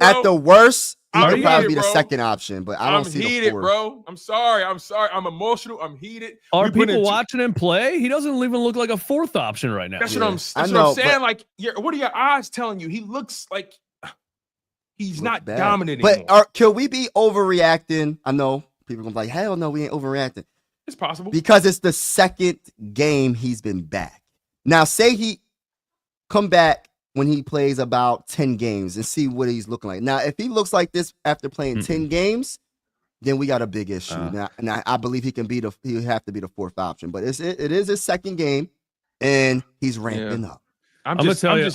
at the worst, he could probably be the second option, but I don't see heated, the fourth. Bro. I'm sorry. I'm emotional. I'm heated. Are people watching him play? He doesn't even look like a fourth option right now. That's what I'm saying. Like, what are your eyes telling you? He looks like he's not dominant anymore. But can we be overreacting? I know people are going to be like, hell no, we ain't overreacting. It's possible. Because it's the second game he's been back. Now, say he come back when he plays about 10 games and see what he's looking like. Now, if he looks like this after playing 10 games, then we got a big issue. Now, I believe he'll have to be the fourth option. But it is his second game, and he's ramping up. I'm gonna tell you,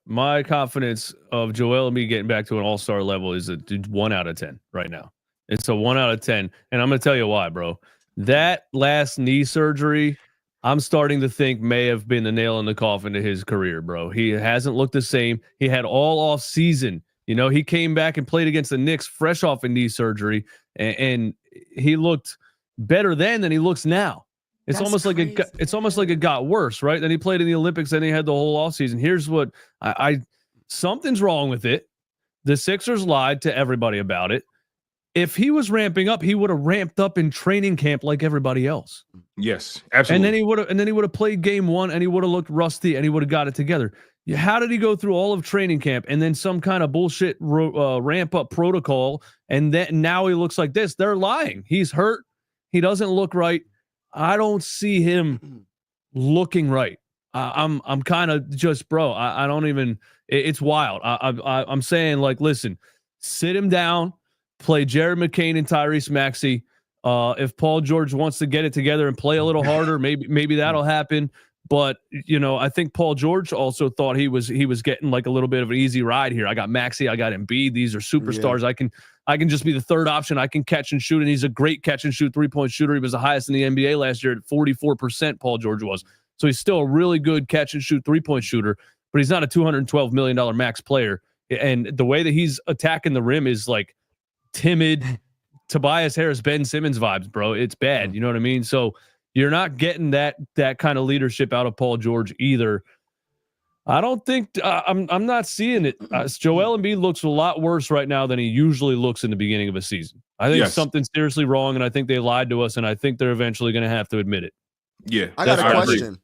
my confidence of Joel Embiid getting back to an all-star level is a 1 out of 10 right now. It's a 1 out of 10. And I'm going to tell you why, bro. That last knee surgery, I'm starting to think may have been the nail in the coffin to his career, bro. He hasn't looked the same. He had all off season. He came back and played against the Knicks fresh off a knee surgery, and he looked better then than he looks now. It's almost like it got worse, right? Then he played in the Olympics, and he had the whole offseason. Here's what something's wrong with it. The Sixers lied to everybody about it. If he was ramping up, he would have ramped up in training camp like everybody else. Yes, absolutely. And then he would have played game 1, and he would have looked rusty, and he would have got it together. How did he go through all of training camp and then some kind of bullshit ramp up protocol, and then now he looks like this? They're lying. He's hurt. He doesn't look right. I don't see him looking right. I'm kind of just, bro. I don't even. It's wild. I'm saying, like, listen, sit him down. Play Jared McCain and Tyrese Maxey. If Paul George wants to get it together and play a little harder, maybe that'll happen. But I think Paul George also thought he was getting like a little bit of an easy ride here. I got Maxey, I got Embiid. These are superstars. Yeah. I can just be the third option. I can catch and shoot, and he's a great catch and shoot 3-point shooter. He was the highest in the NBA last year at 44%. Paul George was. So he's still a really good catch and shoot 3-point shooter, but he's not a $212 million max player. And the way that he's attacking the rim is like timid Tobias Harris, Ben Simmons vibes, bro. It's bad. You know what I mean? So you're not getting that kind of leadership out of Paul George either. I don't think I'm not seeing it. Joel Embiid looks a lot worse right now than he usually looks in the beginning of a season. I think something's seriously wrong, and I think they lied to us, and I think they're eventually going to have to admit it. Yeah, I got a question.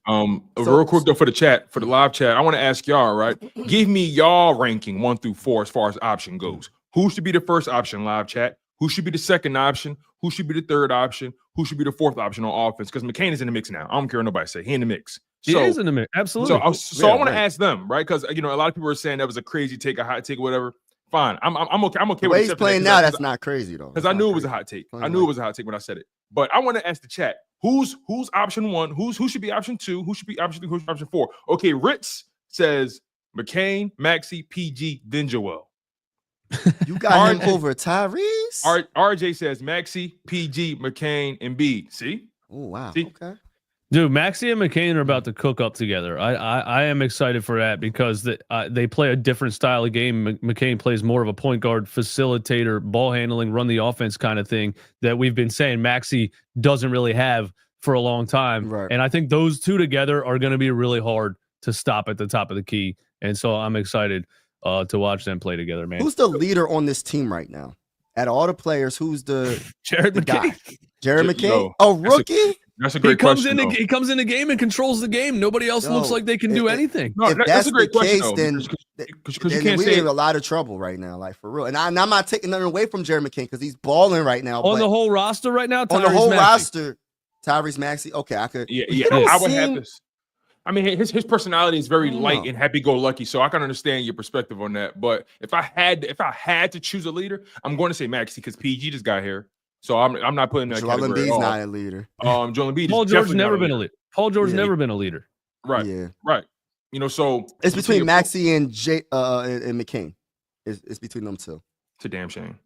Real quick though, for the live chat, I want to ask y'all, right? Give me y'all ranking 1 through 4 as far as option goes. Who should be the first option, live chat? Who should be the second option? Who should be the third option? Who should be the fourth option on offense? Because McCain is in the mix now. I don't care what nobody say. He in the mix. He is in the mix. Absolutely. So I want to ask them, right? Because a lot of people are saying that was a crazy take, a hot take, whatever. Fine. I'm okay. I'm okay the with way he's playing now. That's not crazy though. Because I knew it was a hot take. I knew it was a hot take when I said it. But I want to ask the chat: who's option 1? Who should be option 2? Who should be option 3? Who's option 4? Okay, Ritz says McCain, Maxey, PG, then Joel. You got him over Tyrese. RJ says Maxey, PG, McCain, Embiid. See? Oh wow. See? Okay. Dude, Maxey and McCain are about to cook up together. I am excited for that because they play a different style of game. McCain plays more of a point guard, facilitator, ball handling, run the offense kind of thing that we've been saying Maxey doesn't really have for a long time. Right. And I think those two together are going to be really hard to stop at the top of the key. And so I'm excited to watch them play together, man. Who's the leader on this team right now? At all the players, who's the McCain? Guy? Jared McCain? A rookie? That's a great question. He comes in the game and controls the game. Nobody else looks like they can do anything. No, that's a great question. Then we're in a lot of trouble right now, like for real. And I'm not taking nothing away from Jared McCain because he's balling right now. On the whole roster right now, on the whole roster, Tyrese Maxey. Okay, I could. Yeah. I would have this. I mean, his personality is very light and happy-go-lucky, so I can understand your perspective on that. But if I had to choose a leader, I'm going to say Maxey because PG just got here. So I'm not putting that. Joel Embiid's not a leader. Joel Embiid. Paul George's never been a leader. Paul George's never been a leader. Right. Yeah. Right. So it's between Maxey and and McCain. It's between them two. It's a damn shame.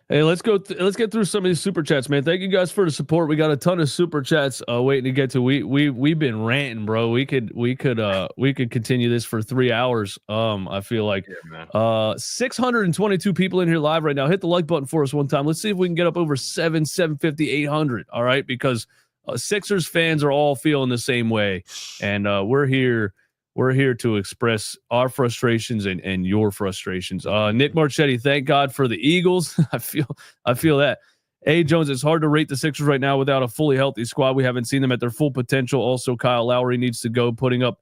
Hey, let's get through some of these super chats, man. Thank you guys for the support. We got a ton of super chats waiting to get to. We've been ranting, bro. We could continue this for 3 hours. I feel like 622 people in here live right now. Hit the like button for us one time. Let's see if we can get up over 750, 800. All right, because Sixers fans are all feeling the same way, and we're here. We're here to express our frustrations and your frustrations. Nick Marchetti, thank God for the Eagles. I feel that. A. Jones, it's hard to rate the Sixers right now without a fully healthy squad. We haven't seen them at their full potential. Also, Kyle Lowry needs to go, putting up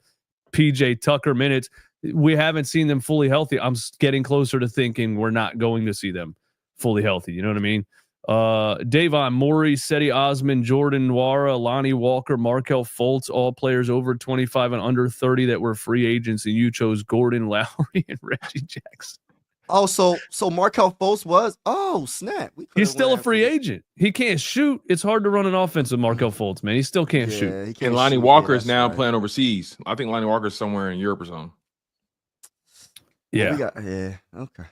PJ Tucker minutes. We haven't seen them fully healthy. I'm getting closer to thinking we're not going to see them fully healthy. You know what I mean? Davon, Morey, Seti Osman, Jordan Nwora, Lonnie Walker, Markelle Fultz, all players over 25 and under 30 that were free agents, and you chose Gordon, Lowry, and Reggie Jackson. Oh, so Markelle Fultz was? Oh, snap. He's still a free agent. He can't shoot. It's hard to run an offense with Markelle Fultz, man. He still can't shoot. And Lonnie Walker is now playing overseas. I think Lonnie Walker is somewhere in Europe or something. Yeah. Okay.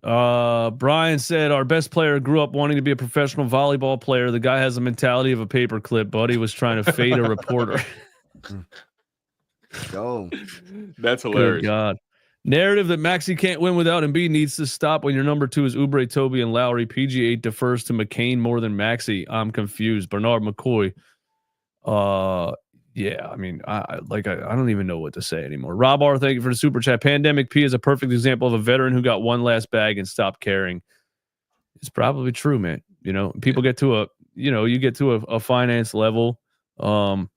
Brian said our best player grew up wanting to be a professional volleyball player. The guy has the mentality of a paperclip. Buddy was trying to fade a reporter. Go. That's hilarious. Good God. Narrative that Maxey can't win without Embiid needs to stop when your number 2 is Oubre, Toby, and Lowry. PG8 defers to McCain more than Maxey. I'm confused. Bernard McCoy. Yeah, I mean, I don't even know what to say anymore. Rob R, thank you for the super chat. Pandemic P is a perfect example of a veteran who got one last bag and stopped caring. It's probably true, man. You know, people get to you get to a finance level. To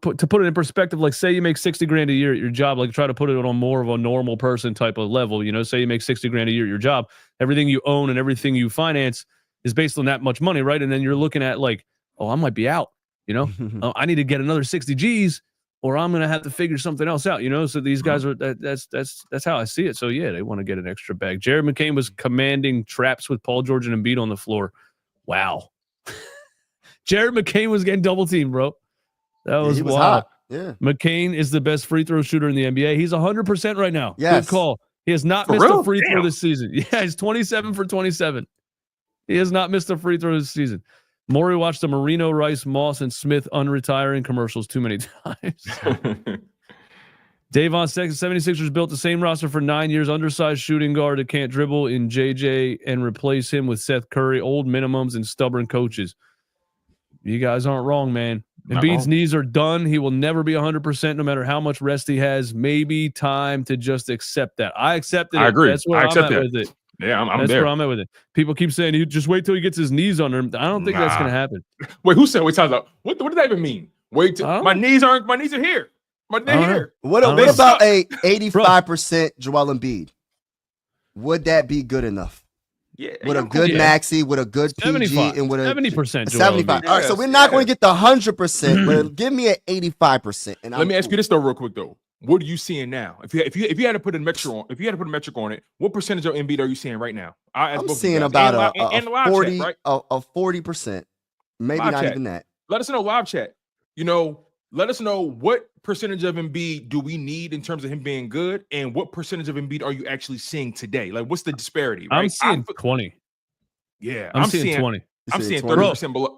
put it in perspective, like say you make 60 grand a year at your job, like try to put it on more of a normal person type of level. You know, say you make 60 grand a year at your job, everything you own and everything you finance is based on that much money, right? And then you're looking at like, oh, I might be out. You know, I need to get another 60 G's or I'm going to have to figure something else out, you know? So these guys are, that's how I see it. So yeah, they want to get an extra bag. Jared McCain was commanding traps with Paul George and Embiid on the floor. Wow. Jared McCain was getting double teamed, bro. That was wild. Hot. Yeah. McCain is the best free throw shooter in the NBA. He's 100% right now. Yes. Good call. He has not missed a free throw this season. Yeah, he's 27 for 27. He has not missed a free throw this season. Maury watched the Marino, Rice, Moss, and Smith unretiring commercials too many times. Davon 76ers built the same roster for 9 years. Undersized shooting guard that can't dribble in JJ and replace him with Seth Curry. Old minimums and stubborn coaches. You guys aren't wrong, man. Embiid's knees are done. He will never be 100% no matter how much rest he has. Maybe time to just accept that. I accept it. I agree. That's where I'm at with it. Yeah, I'm That's there. where I'm at with it. People keep saying you just wait till he gets his knees under him. I don't think that's gonna happen. Wait, who said? Wait, time out. What does that even mean? Wait, my knees are here. They're here. What about a 85% Joel Embiid? Would that be good enough? Yeah, with a good Maxey, with a good PG, and with a 70%. 75. All right, so we're not going to get the 100%, but give me an 85%. And let me ask you this though, real quick though. What are you seeing now? If you had to put a metric on, it, what percentage of Embiid are you seeing right now? I'm seeing about a 40, chat, right? a 40%, maybe live not chat. even that. Let us know live chat. Let us know what percentage of Embiid do we need in terms of him being good, and what percentage of Embiid are you actually seeing today? Like, what's the disparity? Right? I'm seeing 20. Yeah, I'm seeing 20. I'm seeing 30% below.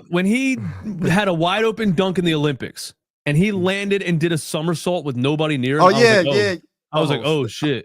When he had a wide open dunk in the Olympics and he landed and did a somersault with nobody near him. I was like, oh shit.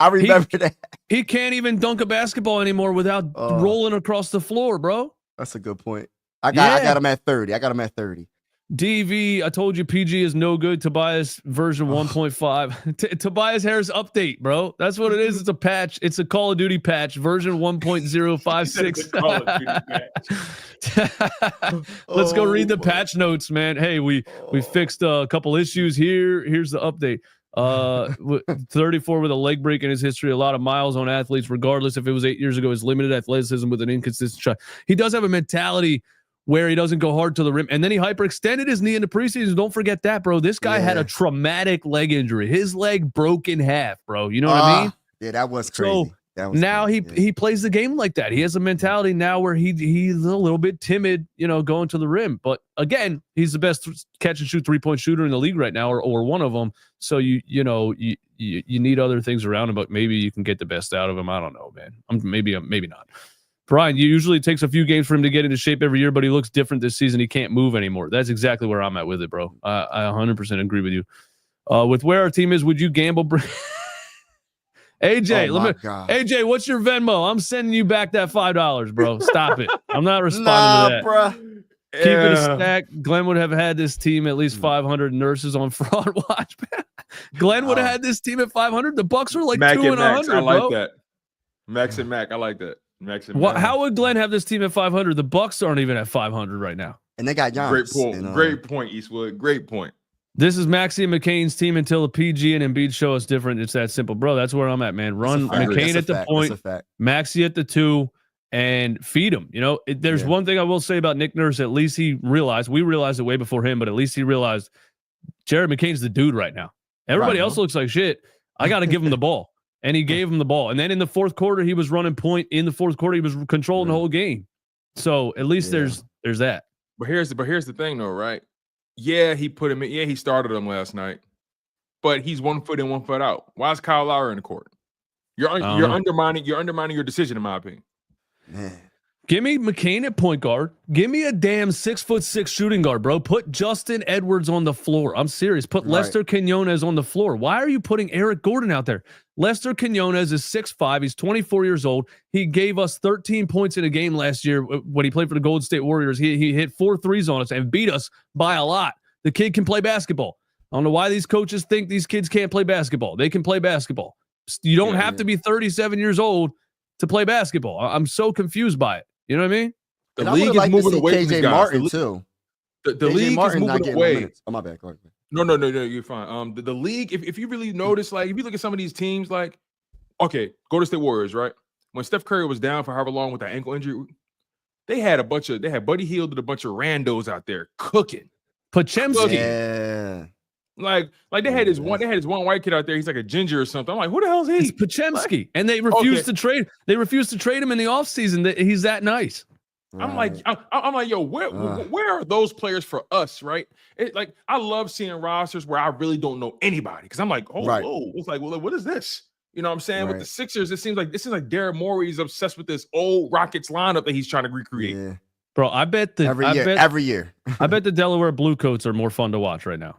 I remember that. He can't even dunk a basketball anymore without rolling across the floor, bro. That's a good point. I got him at 30. DV, I told you PG is no good. Tobias version 1.5. Tobias Harris update, bro. That's what it is. It's a patch. It's a Call of Duty patch, version 1.056. Let's go read the patch notes, man. Hey, we fixed a couple issues here. Here's the update. 34 with a leg break in his history, a lot of miles on athletes, regardless if it was 8 years ago, his limited athleticism with an inconsistent shot. He does have a mentality where he doesn't go hard to the rim, and then he hyperextended his knee in the preseason. Don't forget that, bro. This guy had a traumatic leg injury. His leg broke in half, bro. You know what I mean? Yeah, that was crazy. So he plays the game like that. He has a mentality now where he's a little bit timid, going to the rim. But again, he's the best catch and shoot 3-point shooter in the league right now, or one of them. So you need other things around him, but maybe you can get the best out of him. I don't know, man. Maybe not. Brian, usually it takes a few games for him to get into shape every year, but he looks different this season. He can't move anymore. That's exactly where I'm at with it, bro. I 100% agree with you. With where our team is, would you gamble? AJ, AJ, what's your Venmo? I'm sending you back that $5, bro. Stop it. I'm not responding to that. Bro. Keep it a stack. Glenn would have had this team at least 500 nurses on fraud watch. Glenn would have had this team at 500. The Bucks were like Mac 2 and 100. I like bro. that. Max and Mac, I like that. How would Glenn have this team at 500? The Bucks aren't even at 500 right now. And they got Giannis. Great point, Eastwood. Great point. This is Maxey and McCain's team until the PG and Embiid show us different. It's that simple, bro. That's where I'm at, man. Run McCain at the point, Maxey at the 2, and feed him. There's one thing I will say about Nick Nurse. At least he realized. We realized it way before him, but at least he realized Jared McCain's the dude right now. Everybody else looks like shit. I got to give him the ball. And he gave him the ball. And then in the fourth quarter, he was running point. In the fourth quarter, he was controlling the whole game. So at least there's that. But here's the thing, though, right? Yeah, he put him in. Yeah, he started him last night. But he's 1 foot in, 1 foot out. Why is Kyle Lowry in the court? You're undermining your decision, in my opinion. Man. Give me McCain at point guard. Give me a damn 6'6" shooting guard, bro. Put Justin Edwards on the floor. I'm serious. Put Lester Quinones on the floor. Why are you putting Eric Gordon out there? Lester Quinones is 6'5". He's 24 years old. He gave us 13 points in a game last year when he played for the Golden State Warriors. He hit 4 threes on us and beat us by a lot. The kid can play basketball. I don't know why these coaches think these kids can't play basketball. They can play basketball. You don't have to be 37 years old to play basketball. I'm so confused by it. You know what I mean? The league is moving away from these guys. Martin too. The league is moving away. Oh, my bad. Go ahead. No, you're fine. The league, if you really notice, like if you look at some of these teams, like Golden State Warriors, right? When Steph Curry was down for however long with that ankle injury, they had Buddy Hield and a bunch of randos out there cooking. Pochemski. Yeah. Like they had this one white kid out there. He's like a ginger or something. I'm like, who the hell is he? It's Pochemski. And they refused to trade. They refused to trade him in the offseason. He's that nice. Right. I'm like, yo, where are those players for us, right? I love seeing rosters where I really don't know anybody because I'm like, whoa, it's like, well, what is this? You know what I'm saying? With the Sixers, this seems like Daryl Morey's obsessed with this old Rockets lineup that he's trying to recreate. Yeah. Bro, I bet every year. I bet the Delaware Blue Coats are more fun to watch right now.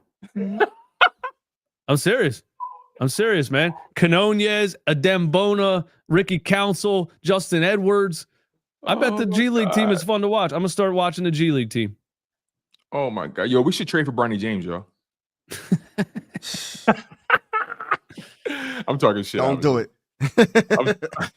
I'm serious, man. Canonez, Adembona, Ricky Council, Justin Edwards. I bet the G League team is fun to watch. I'm gonna start watching the G League team. Oh my God, yo, we should trade for Bronny James, yo. I'm talking shit. Don't do it.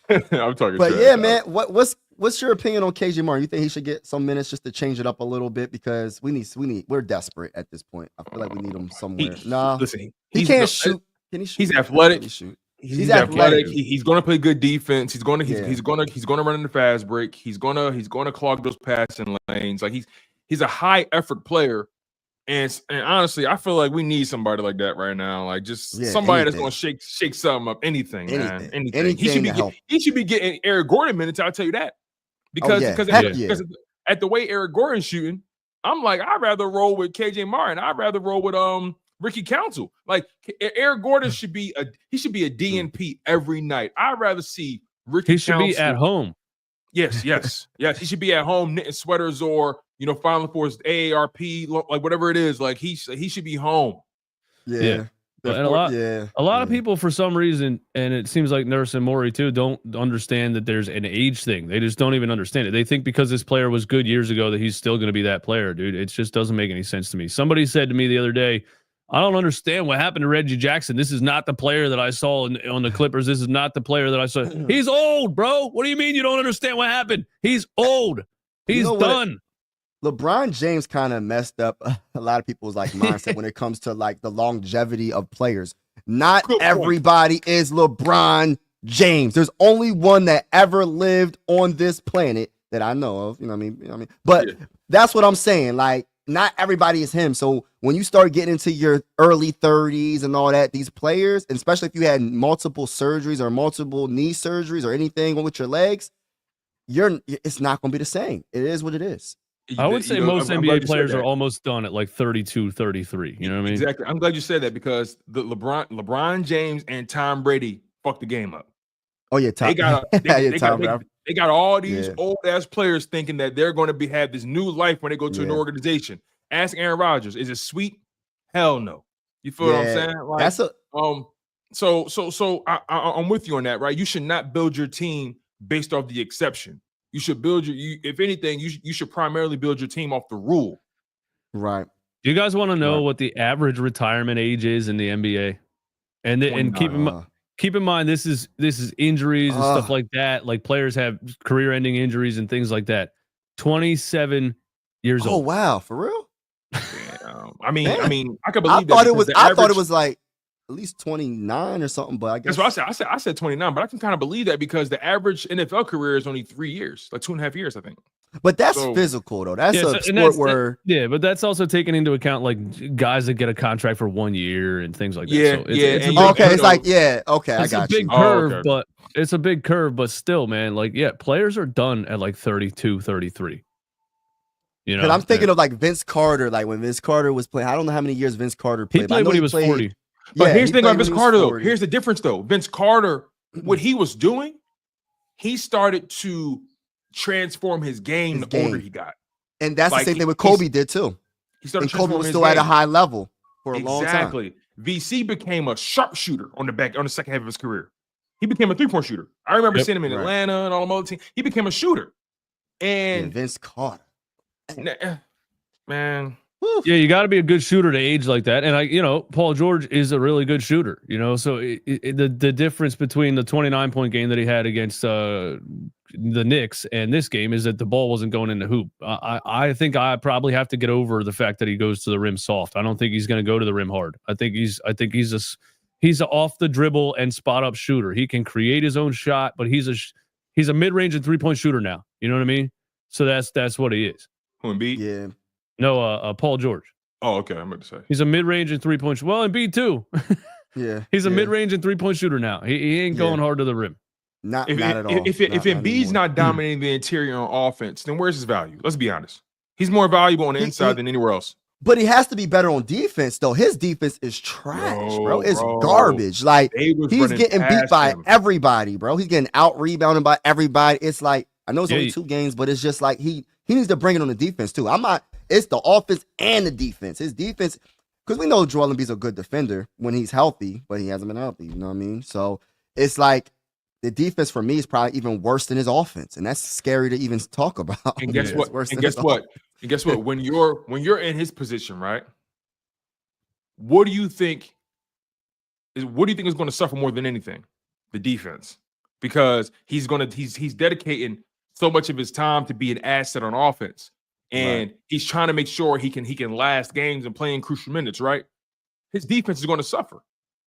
I'm talking. But trash, yeah, man, what's your opinion on KJ Martin? You think he should get some minutes just to change it up a little bit because we're desperate at this point. I feel like we need him somewhere. Listen, he can't shoot. Can he shoot? He's athletic. He's athletic. He's going to play good defense. He's going to run in the fast break. He's going to clog those passing lanes. Like he's a high effort player. And honestly, I feel like we need somebody like that right now. Like just somebody that's going to shake something up. Anything. He should be getting Eric Gordon minutes. I'll tell you that because at the way Eric Gordon's shooting, I'm like I'd rather roll with KJ Martin. I'd rather roll with Ricky Council. Like Eric Gordon should be a DNP every night. I'd rather see Ricky. He should Council. be at home. Yes. He should be at home knitting sweaters or filing for his AARP, like whatever it is. Like he should be home. Yeah. And a lot of people, for some reason, and it seems like Nurse and Maury too, don't understand that there's an age thing. They just don't even understand it. They think because this player was good years ago that he's still going to be that player, dude. It just doesn't make any sense to me. Somebody said to me the other day, I don't understand what happened to Reggie Jackson. This is not the player that I saw on the Clippers. This is not the player that I saw. He's old, bro. What do you mean you don't understand what happened? He's old. He's done. LeBron James kind of messed up a lot of people's mindset when it comes to the longevity of players. Not everybody is LeBron James. There's only one that ever lived on this planet that I know of. You know what I mean? But that's what I'm saying. Not everybody is him. So when you start getting into your early 30s and all that, these players, especially if you had multiple surgeries or multiple knee surgeries or anything with your legs, it's not going to be the same. It is what it is. I would say most NBA players are almost done at 32, 33. You know what I mean? Exactly. I'm glad you said that because the LeBron James and Tom Brady fucked the game up. Oh yeah, they got all these old ass players thinking that they're going to have this new life when they go to an organization. Ask Aaron Rodgers, is it sweet? Hell no. You feel what I'm saying? So I'm with you on that, right? You should not build your team based off the exception. You should build if anything, you should primarily build your team off the rule. Right. Do you guys want to know what the average retirement age is in the NBA? And keep in mind this is injuries and stuff like that. Like players have career-ending injuries and things like that. 27 years old. Oh wow, for real? I mean, I could believe that. I thought it was at least 29 or something, but I guess that's what I said 29, but I can kind of believe that because the average NFL career is only 3 years, 2.5 years, I think. But that's physical though. That's a sport where but that's also taking into account guys that get a contract for 1 year and things like that. Yeah, so it's a big curve, but it's a big curve, but still, man, players are done at 32, 33. You know, because I'm thinking of Vince Carter, when Vince Carter was playing. I don't know how many years Vince Carter played. He played when he was 40. But here's the thing about Vince Carter, though. Here's the difference, though. Vince Carter, what he was doing, he started to transform his game the older he got. And that's the same thing with Kobe did, too. He started Kobe was still at a high level for a long time. Exactly. VC became a sharpshooter on the second half of his career. He became a three-point shooter. I remember seeing him in Atlanta and all the other teams. He became a shooter. And Vince Carter. Man. Yeah, you got to be a good shooter to age like that. And Paul George is a really good shooter, so the difference between the 29-point game that he had against the Knicks and this game is that the ball wasn't going in the hoop. I think I probably have to get over the fact that he goes to the rim soft. I don't think he's going to go to the rim hard. I think he's a off the dribble and spot up shooter. He can create his own shot, but he's a mid-range and 3-point shooter now. You know what I mean? So that's what he is. Who, Embiid? Yeah. No, Paul George. Oh, okay. I'm about to say he's a mid-range and 3-point. Well, Embiid too. Yeah, he's a mid-range and 3-point shooter now. He ain't going hard to the rim. Not at all. If Embiid's not dominating the interior on offense, then where's his value? Let's be honest. He's more valuable on the inside than anywhere else. But he has to be better on defense, though. His defense is trash, bro. It's garbage. He's getting beat by everybody, bro. He's getting out-rebounded by everybody. It's I know it's only 2 games, but it's just he needs to bring it on the defense, too. It's the offense and the defense. His defense, because we know Joel Embiid's a good defender when he's healthy, but he hasn't been healthy. You know what I mean? So it's the defense for me is probably even worse than his offense, and that's scary to even talk about. And guess what? When you're in his position, right? What do you think is going to suffer more than anything? the defense, because he's dedicating so much of his time to be an asset on offense, and he's trying to make sure he can last games and play in crucial minutes. Right, his defense is going to suffer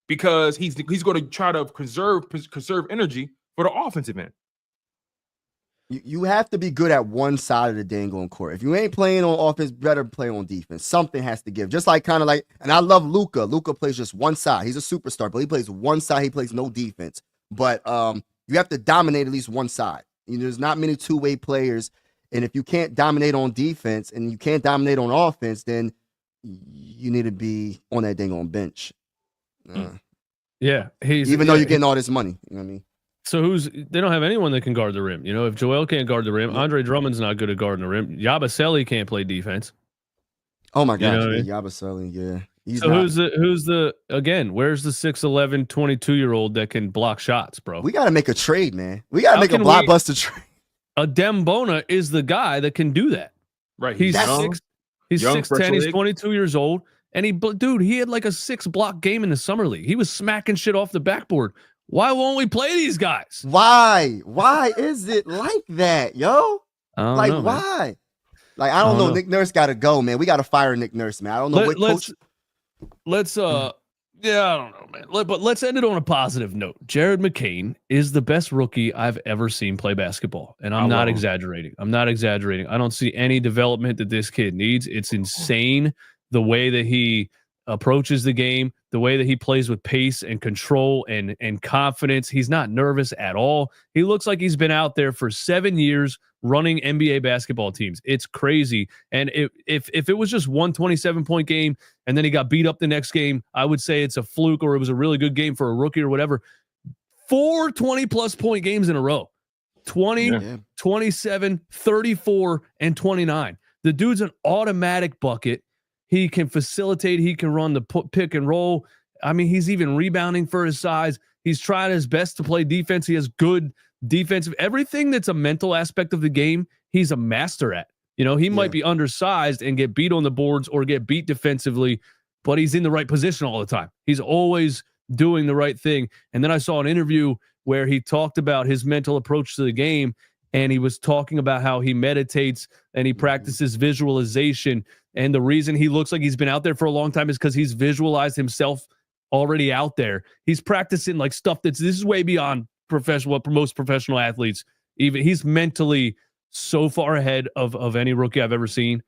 because he's going to try to conserve energy for the offensive end. You have to be good at one side of the dang on court. If you ain't playing on offense, better play on defense. Something has to give. Just like kind of like, and I love Luka. Luka plays just one side. He's a superstar, but he plays one side. He plays no defense. But you have to dominate at least one side. There's not many two-way players. And if you can't dominate on defense and you can't dominate on offense, then you need to be on that dang on bench. Yeah. Even though you're getting all this money. You know what I mean? So they don't have anyone that can guard the rim. If Joel can't guard the rim, Andre Drummond's not good at guarding the rim. Yabusele can't play defense. Oh my gosh, I mean? Yabusele, yeah. Where's the where's the 6'11", 22-year-old that can block shots, bro? We gotta make a trade, man. We gotta make a blockbuster trade. Adem Bona is the guy that can do that. Right. He's 6'10", he's 22 years old. And he had like a 6-block game in the summer league. He was smacking shit off the backboard. Why won't we play these guys? Why is it like that, yo? Like, know, why? Man. Like, I don't know. Nick Nurse got to go, man. We got to fire Nick Nurse, man. I don't know what coach. I don't know, man. But let's end it on a positive note. Jared McCain is the best rookie I've ever seen play basketball. And I'm not exaggerating. I don't see any development that this kid needs. It's insane the way that he approaches the game, the way that he plays with pace and control and confidence. He's not nervous at all. He looks like he's been out there for 7 years running NBA basketball teams. It's crazy. And if it was just one 27-point game and then he got beat up the next game, I would say it's a fluke or it was a really good game for a rookie or whatever. 4 20-plus point games in a row. 20, 27, 34, and 29. The dude's an automatic bucket. He can facilitate. He can run the pick and roll. I mean, he's even rebounding for his size. He's trying his best to play defense. He has good defensive. Everything that's a mental aspect of the game, he's a master at. He might be undersized and get beat on the boards or get beat defensively, but he's in the right position all the time. He's always doing the right thing. And then I saw an interview where he talked about his mental approach to the game, and he was talking about how he meditates and he practices visualization. And the reason he looks like he's been out there for a long time is because he's visualized himself already out there. He's practicing like stuff this is way beyond what most professional athletes. Even he's mentally so far ahead of any rookie I've ever seen.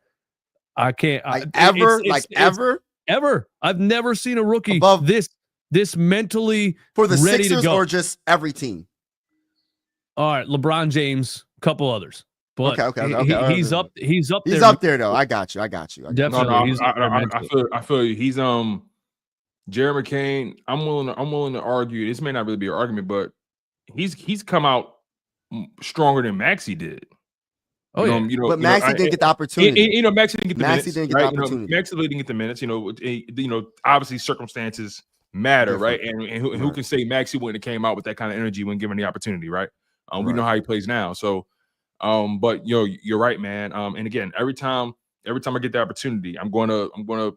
I can't ever. I've never seen a rookie above this mentally for the ready Sixers to go. Or just every team. All right, LeBron James, a couple others. But okay. He's up there. He's up there though. I got you. Definitely. No, I feel you. He's Jared McCain. I'm willing to argue. This may not really be an argument, but he's come out stronger than Maxey did. But Maxey didn't get the opportunity. Maxey didn't get the minutes. Didn't get the opportunity. Maxey didn't get the minutes. Obviously circumstances matter, right? And who can say Maxey wouldn't have came out with that kind of energy when given the opportunity, right? We know how he plays now, so. But you're right, man. And again, every time I get the opportunity, I'm gonna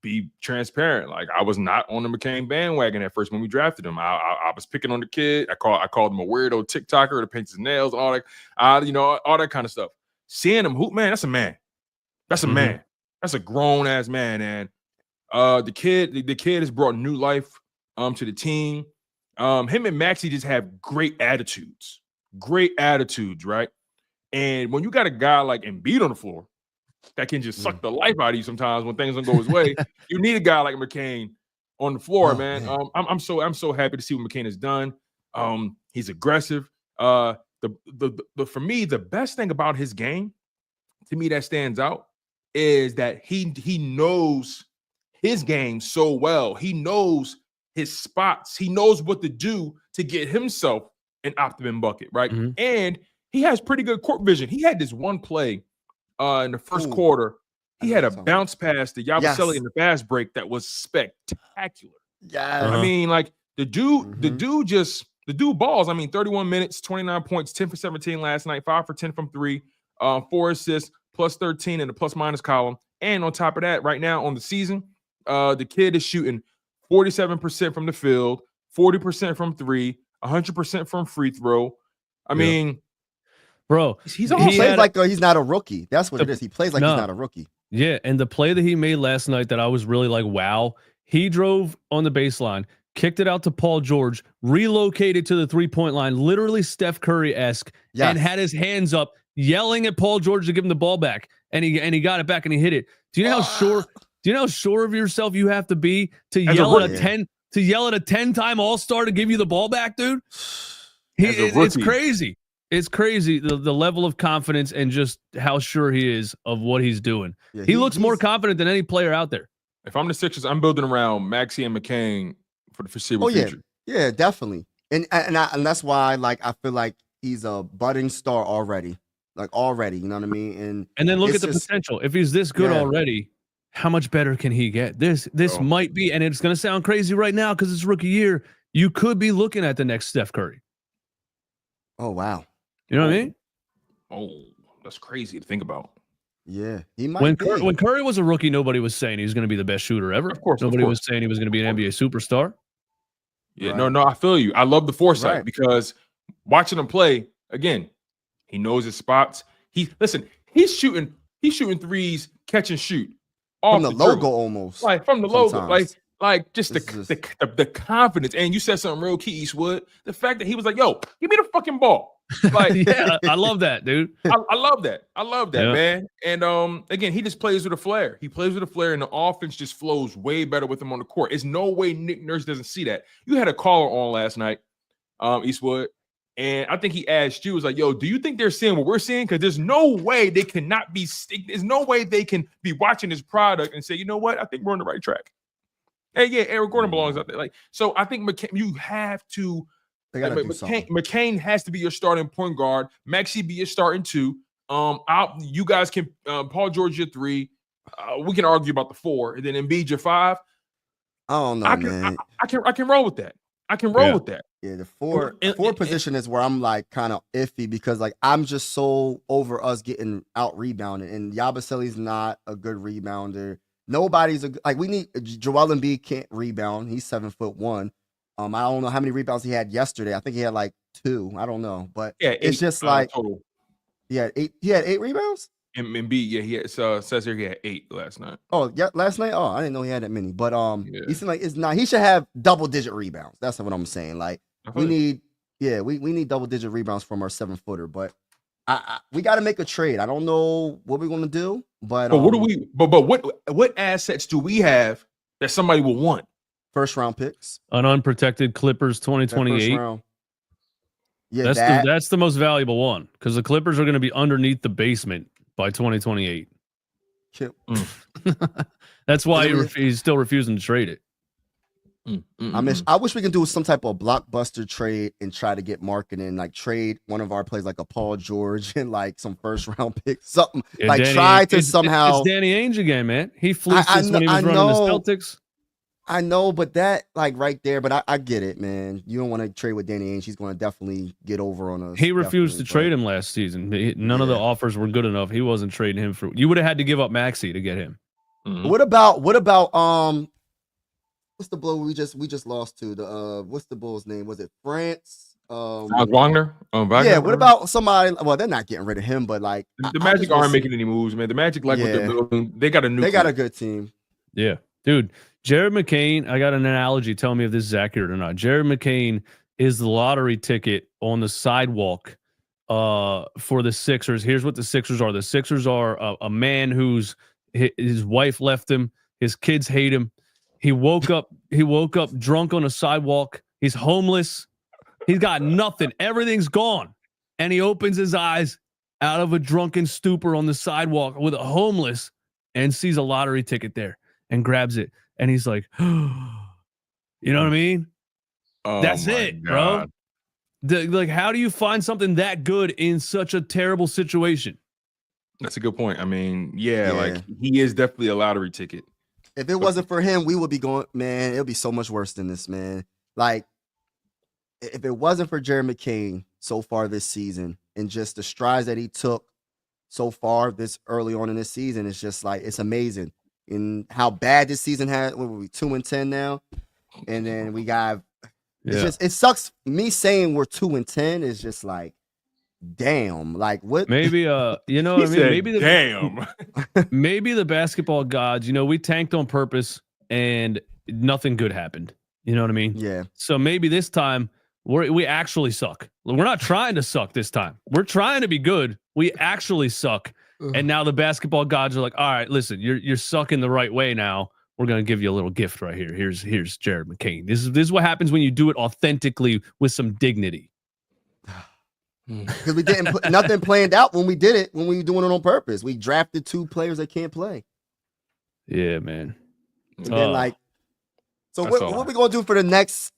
be transparent. Like, I was not on the McCain bandwagon at first when we drafted him. I was picking on the kid. I called him a weirdo TikToker that paints his nails, all that, all that kind of stuff. Seeing him hoop, man, that's a man. That's a man. That's a grown ass man. And the kid has brought new life to the team. Him and Maxey just have great attitudes, right? And when you got a guy like Embiid on the floor that can just suck the life out of you sometimes when things don't go his way, you need a guy like McCain on the floor, man. I'm so happy to see what McCain has done. He's aggressive. For me, the best thing about his game, to me, that stands out is that he knows his game so well. He knows his spots. He knows what to do to get himself an optimum bucket, right? And he has pretty good court vision. He had this one play in the first quarter. He had a bounce pass to Yabusele in the fast break that was spectacular. Yeah, I mean, like the dude balls. I mean, 31 minutes, 29 points, 10 for 17 last night, 5 for 10 from 3, 4 assists, plus 13 in the plus minus column. And on top of that, right now on the season, the kid is shooting 47% from the field, 40% from 3, 100% from free throw. I mean, bro, he's He plays like he's not a rookie. That's what it is. He plays like he's not a rookie. Yeah, and the play that he made last night that I was really like, wow, he drove on the baseline, kicked it out to Paul George, relocated to the 3-point line, literally Steph Curry-esque, and had his hands up, yelling at Paul George to give him the ball back, and he got it back and he hit it. Do you know how sure? Do you know how sure of yourself you have to be to yell at a 10-time All-Star to give you the ball back, dude? It's crazy. It's crazy the level of confidence and just how sure he is of what he's doing. Yeah, he looks more confident than any player out there. If I'm the Sixers, I'm building around Maxey and McCain for the foreseeable future. Yeah, definitely. And that's why I feel like he's a budding star already. Like already, you know what I mean? And then look at the potential. If he's this good already, how much better can he get? This might be, and it's going to sound crazy right now because it's rookie year. You could be looking at the next Steph Curry. Oh, wow. You know what I mean? Oh, that's crazy to think about. Yeah, he might. When Curry was a rookie, nobody was saying he was going to be the best shooter ever. Of course, nobody was saying he was going to be an NBA superstar. Yeah, no, I feel you. I love the foresight because watching him play again, he knows his spots. He's shooting threes, catch and shoot from the logo almost, like from the logo, like just the confidence. And you said something real key, Eastwood. The fact that he was like, "Yo, give me the fucking ball." Like, yeah, I love that, dude. I love that. I love that, man. And again, he just plays with a flair. He plays with a flair, and the offense just flows way better with him on the court. There's no way Nick Nurse doesn't see that. You had a caller on last night, Eastwood, and I think he asked you, was like, "Yo, do you think they're seeing what we're seeing? Because there's no way they cannot be. There's no way they can be watching this product and say, you know what? I think we're on the right track." Hey, yeah, Eric Gordon belongs out there. Like, so I think you have to. McCain has to be your starting point guard. Maxey be your starting 2. You guys can Paul George your 3. We can argue about the 4, and then Embiid your 5. I don't know, man. I can roll with that. I can roll with that. Yeah, the 4 position is where I'm like kind of iffy because like I'm just so over us getting out rebounded, and Yabusele's not a good rebounder. Nobody's we need Joel Embiid can't rebound. He's 7'1". I don't know how many rebounds he had yesterday. I think he had like 2. I don't know, but it's just like total. He had 8 rebounds. Embiid, yeah, he had, says here he had 8 last night. Oh, yeah, last night. Oh, I didn't know he had that many. But he seemed like it's not. He should have double-digit rebounds. That's what I'm saying. Like we need double-digit rebounds from our 7-footer. But we got to make a trade. I don't know what we're gonna do, but what do we? But what assets do we have that somebody will want? First round picks, an unprotected Clippers 2028. Yeah, that's the most valuable one because the Clippers are going to be underneath the basement by 2028. That's why he's still refusing to trade it. I wish we could do some type of blockbuster trade and try to get marketing, like trade one of our players like a Paul George and like some first round picks, something like somehow. It's Danny Ainge again, man. He fleeced us when he was running the Celtics. I know, but that like right there, but I get it, man. You don't want to trade with Danny Ainge. He's going to definitely get over on us. He refused to trade him last season. None of the offers were good enough. He wasn't trading him for. You would have had to give up Maxey to get him. Mm-hmm. What about what's the blow we just lost to? The what's the Bulls' name? Was it France? Wagner? Yeah, what about somebody? Well, they're not getting rid of him, but like the Magic aren't making any moves, man. The Magic what they're building. They got a good team. Yeah, dude. Jared McCain, I got an analogy. Tell me if this is accurate or not. Jared McCain is the lottery ticket on the sidewalk for the Sixers. Here's what the Sixers are. The Sixers are a man whose his wife left him. His kids hate him. He woke up drunk on a sidewalk. He's homeless. He's got nothing. Everything's gone. And he opens his eyes out of a drunken stupor on the sidewalk with a homeless and sees a lottery ticket there and grabs it. And he's like, you know what I mean? Oh, that's it, God. Bro. Like, how do you find something that good in such a terrible situation? That's a good point. I mean, like he is definitely a lottery ticket. If it wasn't for him, we would be going, man, it'll be so much worse than this, man. Like, if it wasn't for Jared McCain so far this season and just the strides that he took so far this early on in this season, it's just like, it's amazing. And how bad this season had. What were we, 2-10 now? And then we got It's just it sucks. Me saying we're 2-10 is just like, damn. Like what? Maybe you know what I mean? Said, Maybe damn. maybe the basketball gods, you know, we tanked on purpose and nothing good happened. You know what I mean? Yeah. So maybe this time we actually suck. We're not trying to suck this time. We're trying to be good. We actually suck. And now the basketball gods are like, all right, listen, you're sucking the right way now. We're gonna give you a little gift right here. Here's Jared McCain. This is what happens when you do it authentically with some dignity. Because we didn't nothing planned out when we did it, when we were doing it on purpose. We drafted 2 players that can't play. Yeah, man. And then like, so what are we gonna do for the next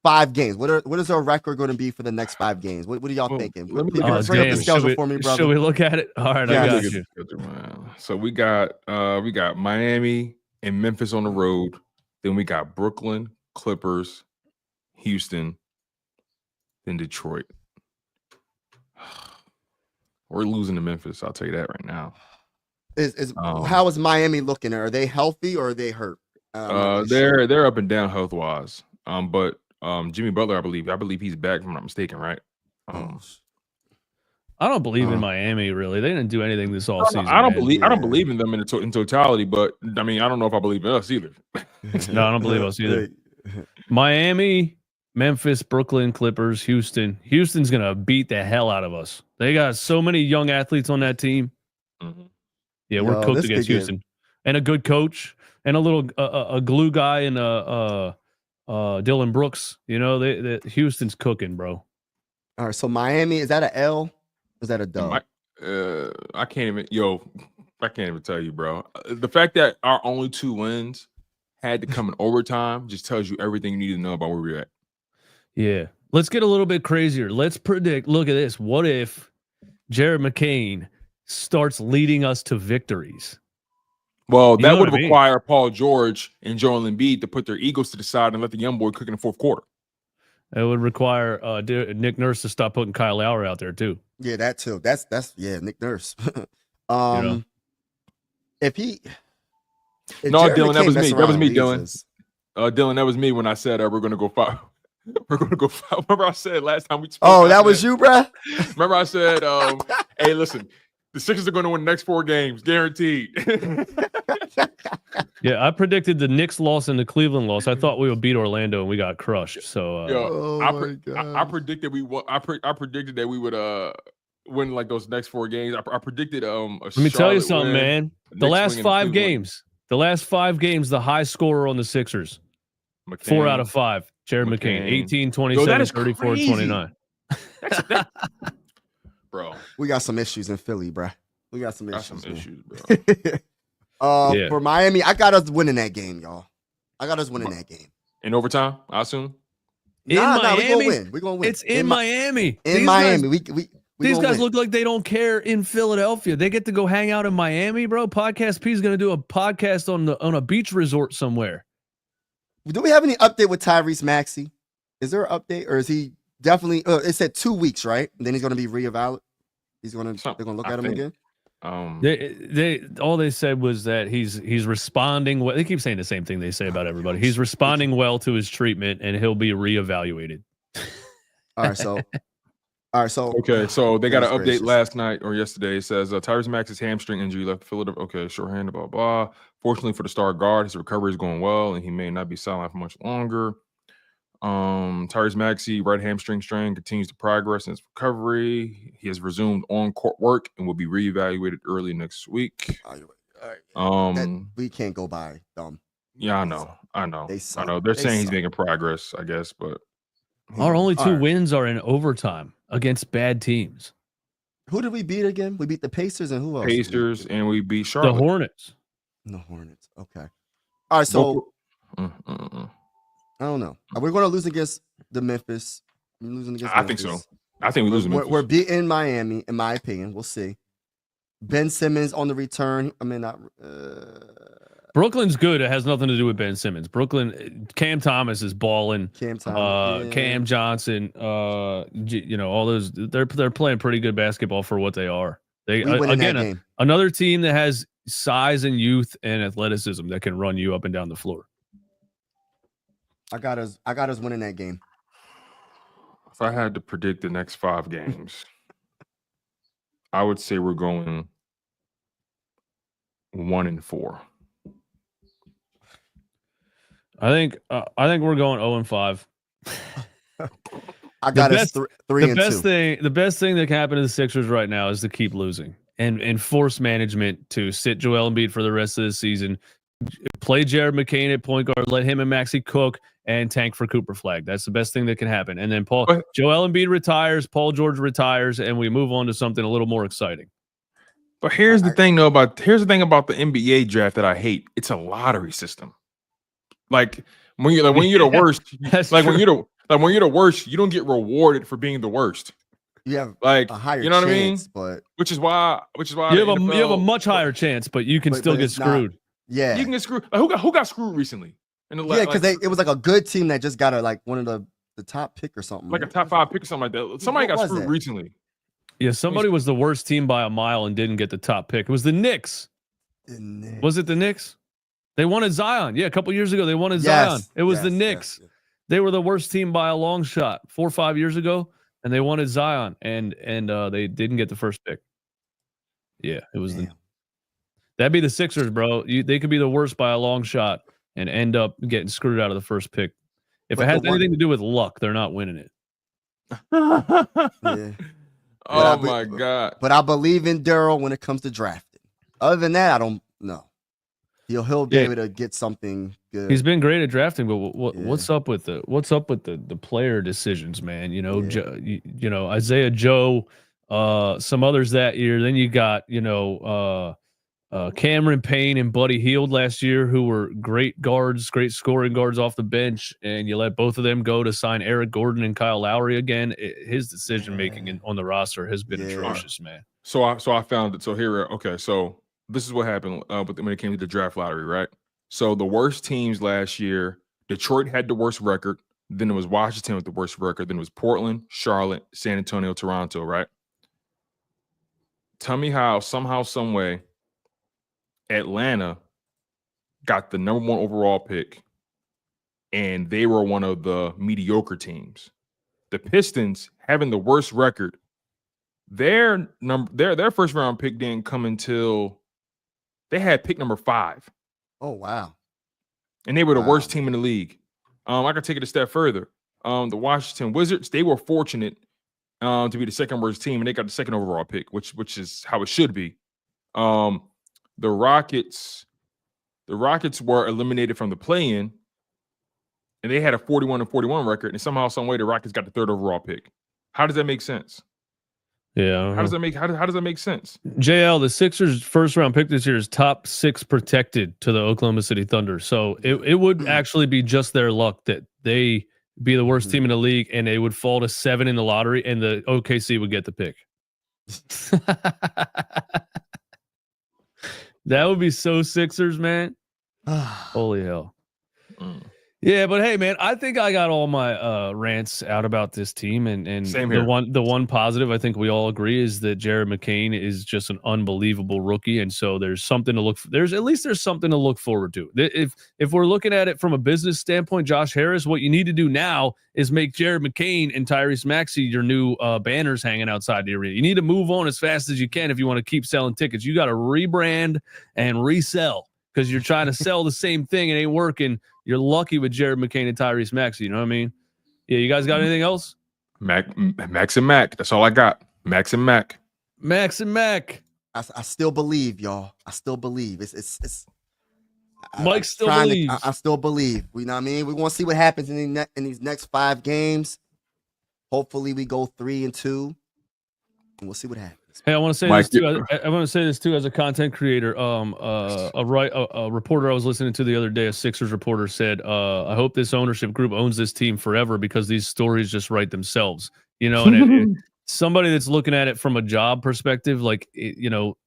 5 games? What is our record going to be for the next 5 games? What are y'all thinking? Let me Bring up the schedule for me, brother. Should we look at it? All right, Yeah, I got you. So we got Miami and Memphis on the road. Then we got Brooklyn, Clippers, Houston, then Detroit. We're losing to Memphis. I'll tell you that right now. How is Miami looking? Are they healthy or are they hurt? They're up and down health wise. But Jimmy Butler, I believe he's back. If I'm not mistaken, right? I don't believe in Miami. Really, they didn't do anything this all season. I don't believe in them in totality. But I mean, I don't know if I believe in us either. No, I don't believe us either. Miami, Memphis, Brooklyn, Clippers, Houston. Houston's gonna beat the hell out of us. They got so many young athletes on that team. Mm-hmm. Yeah, we're cooked against Houston, and a good coach, and a little a glue guy, and Dylan Brooks. You know, Houston's cooking, bro. All right, so Miami, is that an L? Is that a dub? I can't even tell you, bro. The fact that our only 2 wins had to come in overtime just tells you everything you need to know about where we're at. Yeah. Let's get a little bit crazier. Let's predict. Look at this. What if Jared McCain starts leading us to victories? Well, that would require Paul George and Joel Embiid to put their egos to the side and let the young boy cook in the 4th quarter. It would require Nick Nurse to stop putting Kyle Lowry out there too. Yeah, that too. That's Nick Nurse. If Dylan, that was me. That was me, Dylan. Dylan, that was me when I said we're going to go 5. We're going to go 5. Remember I said last time we spoke? Oh, that was you, bro? Remember I said, hey, listen, the Sixers are going to win the next 4 games, guaranteed. Yeah, I predicted the Knicks loss and the Cleveland loss. I thought we would beat Orlando and we got crushed. So I predicted I predicted that we would win like those next 4 games. I predicted let me tell you something, man. The last 5 games, the high scorer on the Sixers. McCain, 4 out of 5. Jared McCain, 18, 27, 34, 29. Bro, we got some issues in Philly, bro. We got some issues, bro. For Miami, I got us winning that game, y'all. I got us winning that game. In overtime, I assume? Nah, we're going to win. We're going to win. It's in Miami. In Miami. These guys look like they don't care in Philadelphia. They get to go hang out in Miami, bro. Podcast P is going to do a podcast on a beach resort somewhere. Do we have any update with Tyrese Maxey? Is there an update, or is he definitely? It said 2 weeks, right? And then he's going to be reevaluated. They're going to look at him again. All they said was that he's responding well. They keep saying the same thing they say about everybody. He's responding well to his treatment, and he'll be reevaluated. All right, so okay, so they got an update last night or yesterday. It says Tyrese Maxey's hamstring injury left Philadelphia. Okay, shorthanded, blah blah. Fortunately for the star guard, his recovery is going well, and he may not be sidelined for much longer. Tyrese Maxey, right hamstring strain, continues to progress in his recovery. He has resumed on-court work and will be reevaluated early next week. We can't go by them. Yeah, I know. They're saying he's making progress, I guess, but our only 2 wins are in overtime against bad teams. Who did we beat again? We beat the Pacers and who else? Pacers, and we beat Charlotte. The Hornets. The Hornets. Okay. All right, so I don't know. We're going to lose against the Memphis. I think so. I think we lose. We're beating Miami, in my opinion. We'll see. Ben Simmons on the return. I mean, not. Brooklyn's good. It has nothing to do with Ben Simmons. Brooklyn, Cam Thomas is balling. Cam Johnson. All those. They're playing pretty good basketball for what they are. They again another team that has size and youth and athleticism that can run you up and down the floor. I got us winning that game. If I had to predict the next 5 games, I would say we're going 1-4. I think we're going 0-5. I got us 3-2. The best thing that can happen to the Sixers right now is to keep losing and force management to sit Joel Embiid for the rest of the season. Play Jared McCain at point guard, let him and Maxey cook, and tank for Cooper Flag. That's the best thing that can happen. And then Joel Embiid retires, Paul George retires, and we move on to something a little more exciting. But here's the thing about the NBA draft that I hate. It's a lottery system. Like when you're the worst, when you're the worst, you don't get rewarded for being the worst. You have like a higher you know chance, what I mean? But which is why you have a much higher chance, but you can still get screwed. Yeah, you can get screwed. Like, who got screwed recently? Because it was like a good team that just got one of the top pick or something. Like a top 5 pick or something like that. Somebody got screwed recently. Yeah, somebody was the worst team by a mile and didn't get the top pick. It was the Knicks. Was it the Knicks? They wanted Zion. Yeah, a couple years ago they wanted Zion. It was the Knicks. Yes. They were the worst team by a long shot 4 or 5 years ago, and they wanted Zion, and they didn't get the first pick. Yeah, it was that'd be the Sixers, bro. They could be the worst by a long shot and end up getting screwed out of the first pick. If it has anything to do with luck, they're not winning it. Yeah. Oh my God. But I believe in Daryl when it comes to drafting. Other than that, I don't know. He'll be able to get something good. He's been great at drafting, but what's up with the player decisions, man? You know, Isaiah Joe, some others that year. Then you got Cameron Payne and Buddy Hield last year, who were great guards, great scoring guards off the bench, and you let both of them go to sign Eric Gordon and Kyle Lowry again. His decision making on the roster has been atrocious, man. So I found it. So here, okay, so this is what happened when it came to the draft lottery, right? So the worst teams last year, Detroit had the worst record. Then it was Washington with the worst record. Then it was Portland, Charlotte, San Antonio, Toronto, right? Tell me how, somehow, some way, Atlanta got the number 1 overall pick, and they were one of the mediocre teams. The Pistons, having the worst record, their first round pick didn't come until they had pick number 5. Oh wow! And they were the worst team in the league. I could take it a step further. The Washington Wizards, they were fortunate to be the second worst team, and they got the second overall pick, which is how it should be. The Rockets were eliminated from the play-in, and they had a 41-41 record, and somehow, some way, the Rockets got the 3rd overall pick. How does that make sense? Yeah. How does that make sense? JL, the Sixers' first round pick this year is top 6 protected to the Oklahoma City Thunder. So it would actually be just their luck that they be the worst team in the league and they would fall to 7 in the lottery and the OKC would get the pick. That would be so Sixers, man. Holy hell. Yeah, but hey, man, I think I got all my rants out about this team, and Same here. the one positive I think we all agree is that Jared McCain is just an unbelievable rookie, and so there's something to look. There's something to look forward to. If we're looking at it from a business standpoint, Josh Harris, what you need to do now is make Jared McCain and Tyrese Maxey your new banners hanging outside the arena. You need to move on as fast as you can if you want to keep selling tickets. You got to rebrand and resell because you're trying to sell the same thing and it ain't working. You're lucky with Jared McCain and Tyrese Maxey. You know what I mean? Yeah, you guys got anything else? Max and Mac. That's all I got. Max and Mac. Max and Mac. I still believe, y'all. I still believe. It's Mike still believes. I still believe. You know what I mean? We want to see what happens in these next 5 games. Hopefully we go 3-2. And we'll see what happens. Hey, I want to say this too. I want to say this too as a content creator. A reporter I was listening to the other day, a Sixers reporter said, "I hope this ownership group owns this team forever because these stories just write themselves." You know, and somebody that's looking at it from a job perspective, like you know,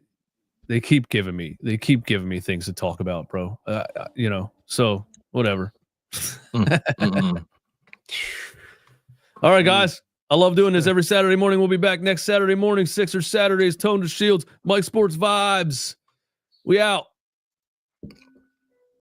they keep giving me things to talk about, bro. You know, so whatever. All right, guys. I love doing this every Saturday morning. We'll be back next Saturday morning, Sixers Saturdays, Tone to Shields, Mike Sports Vibes. We out.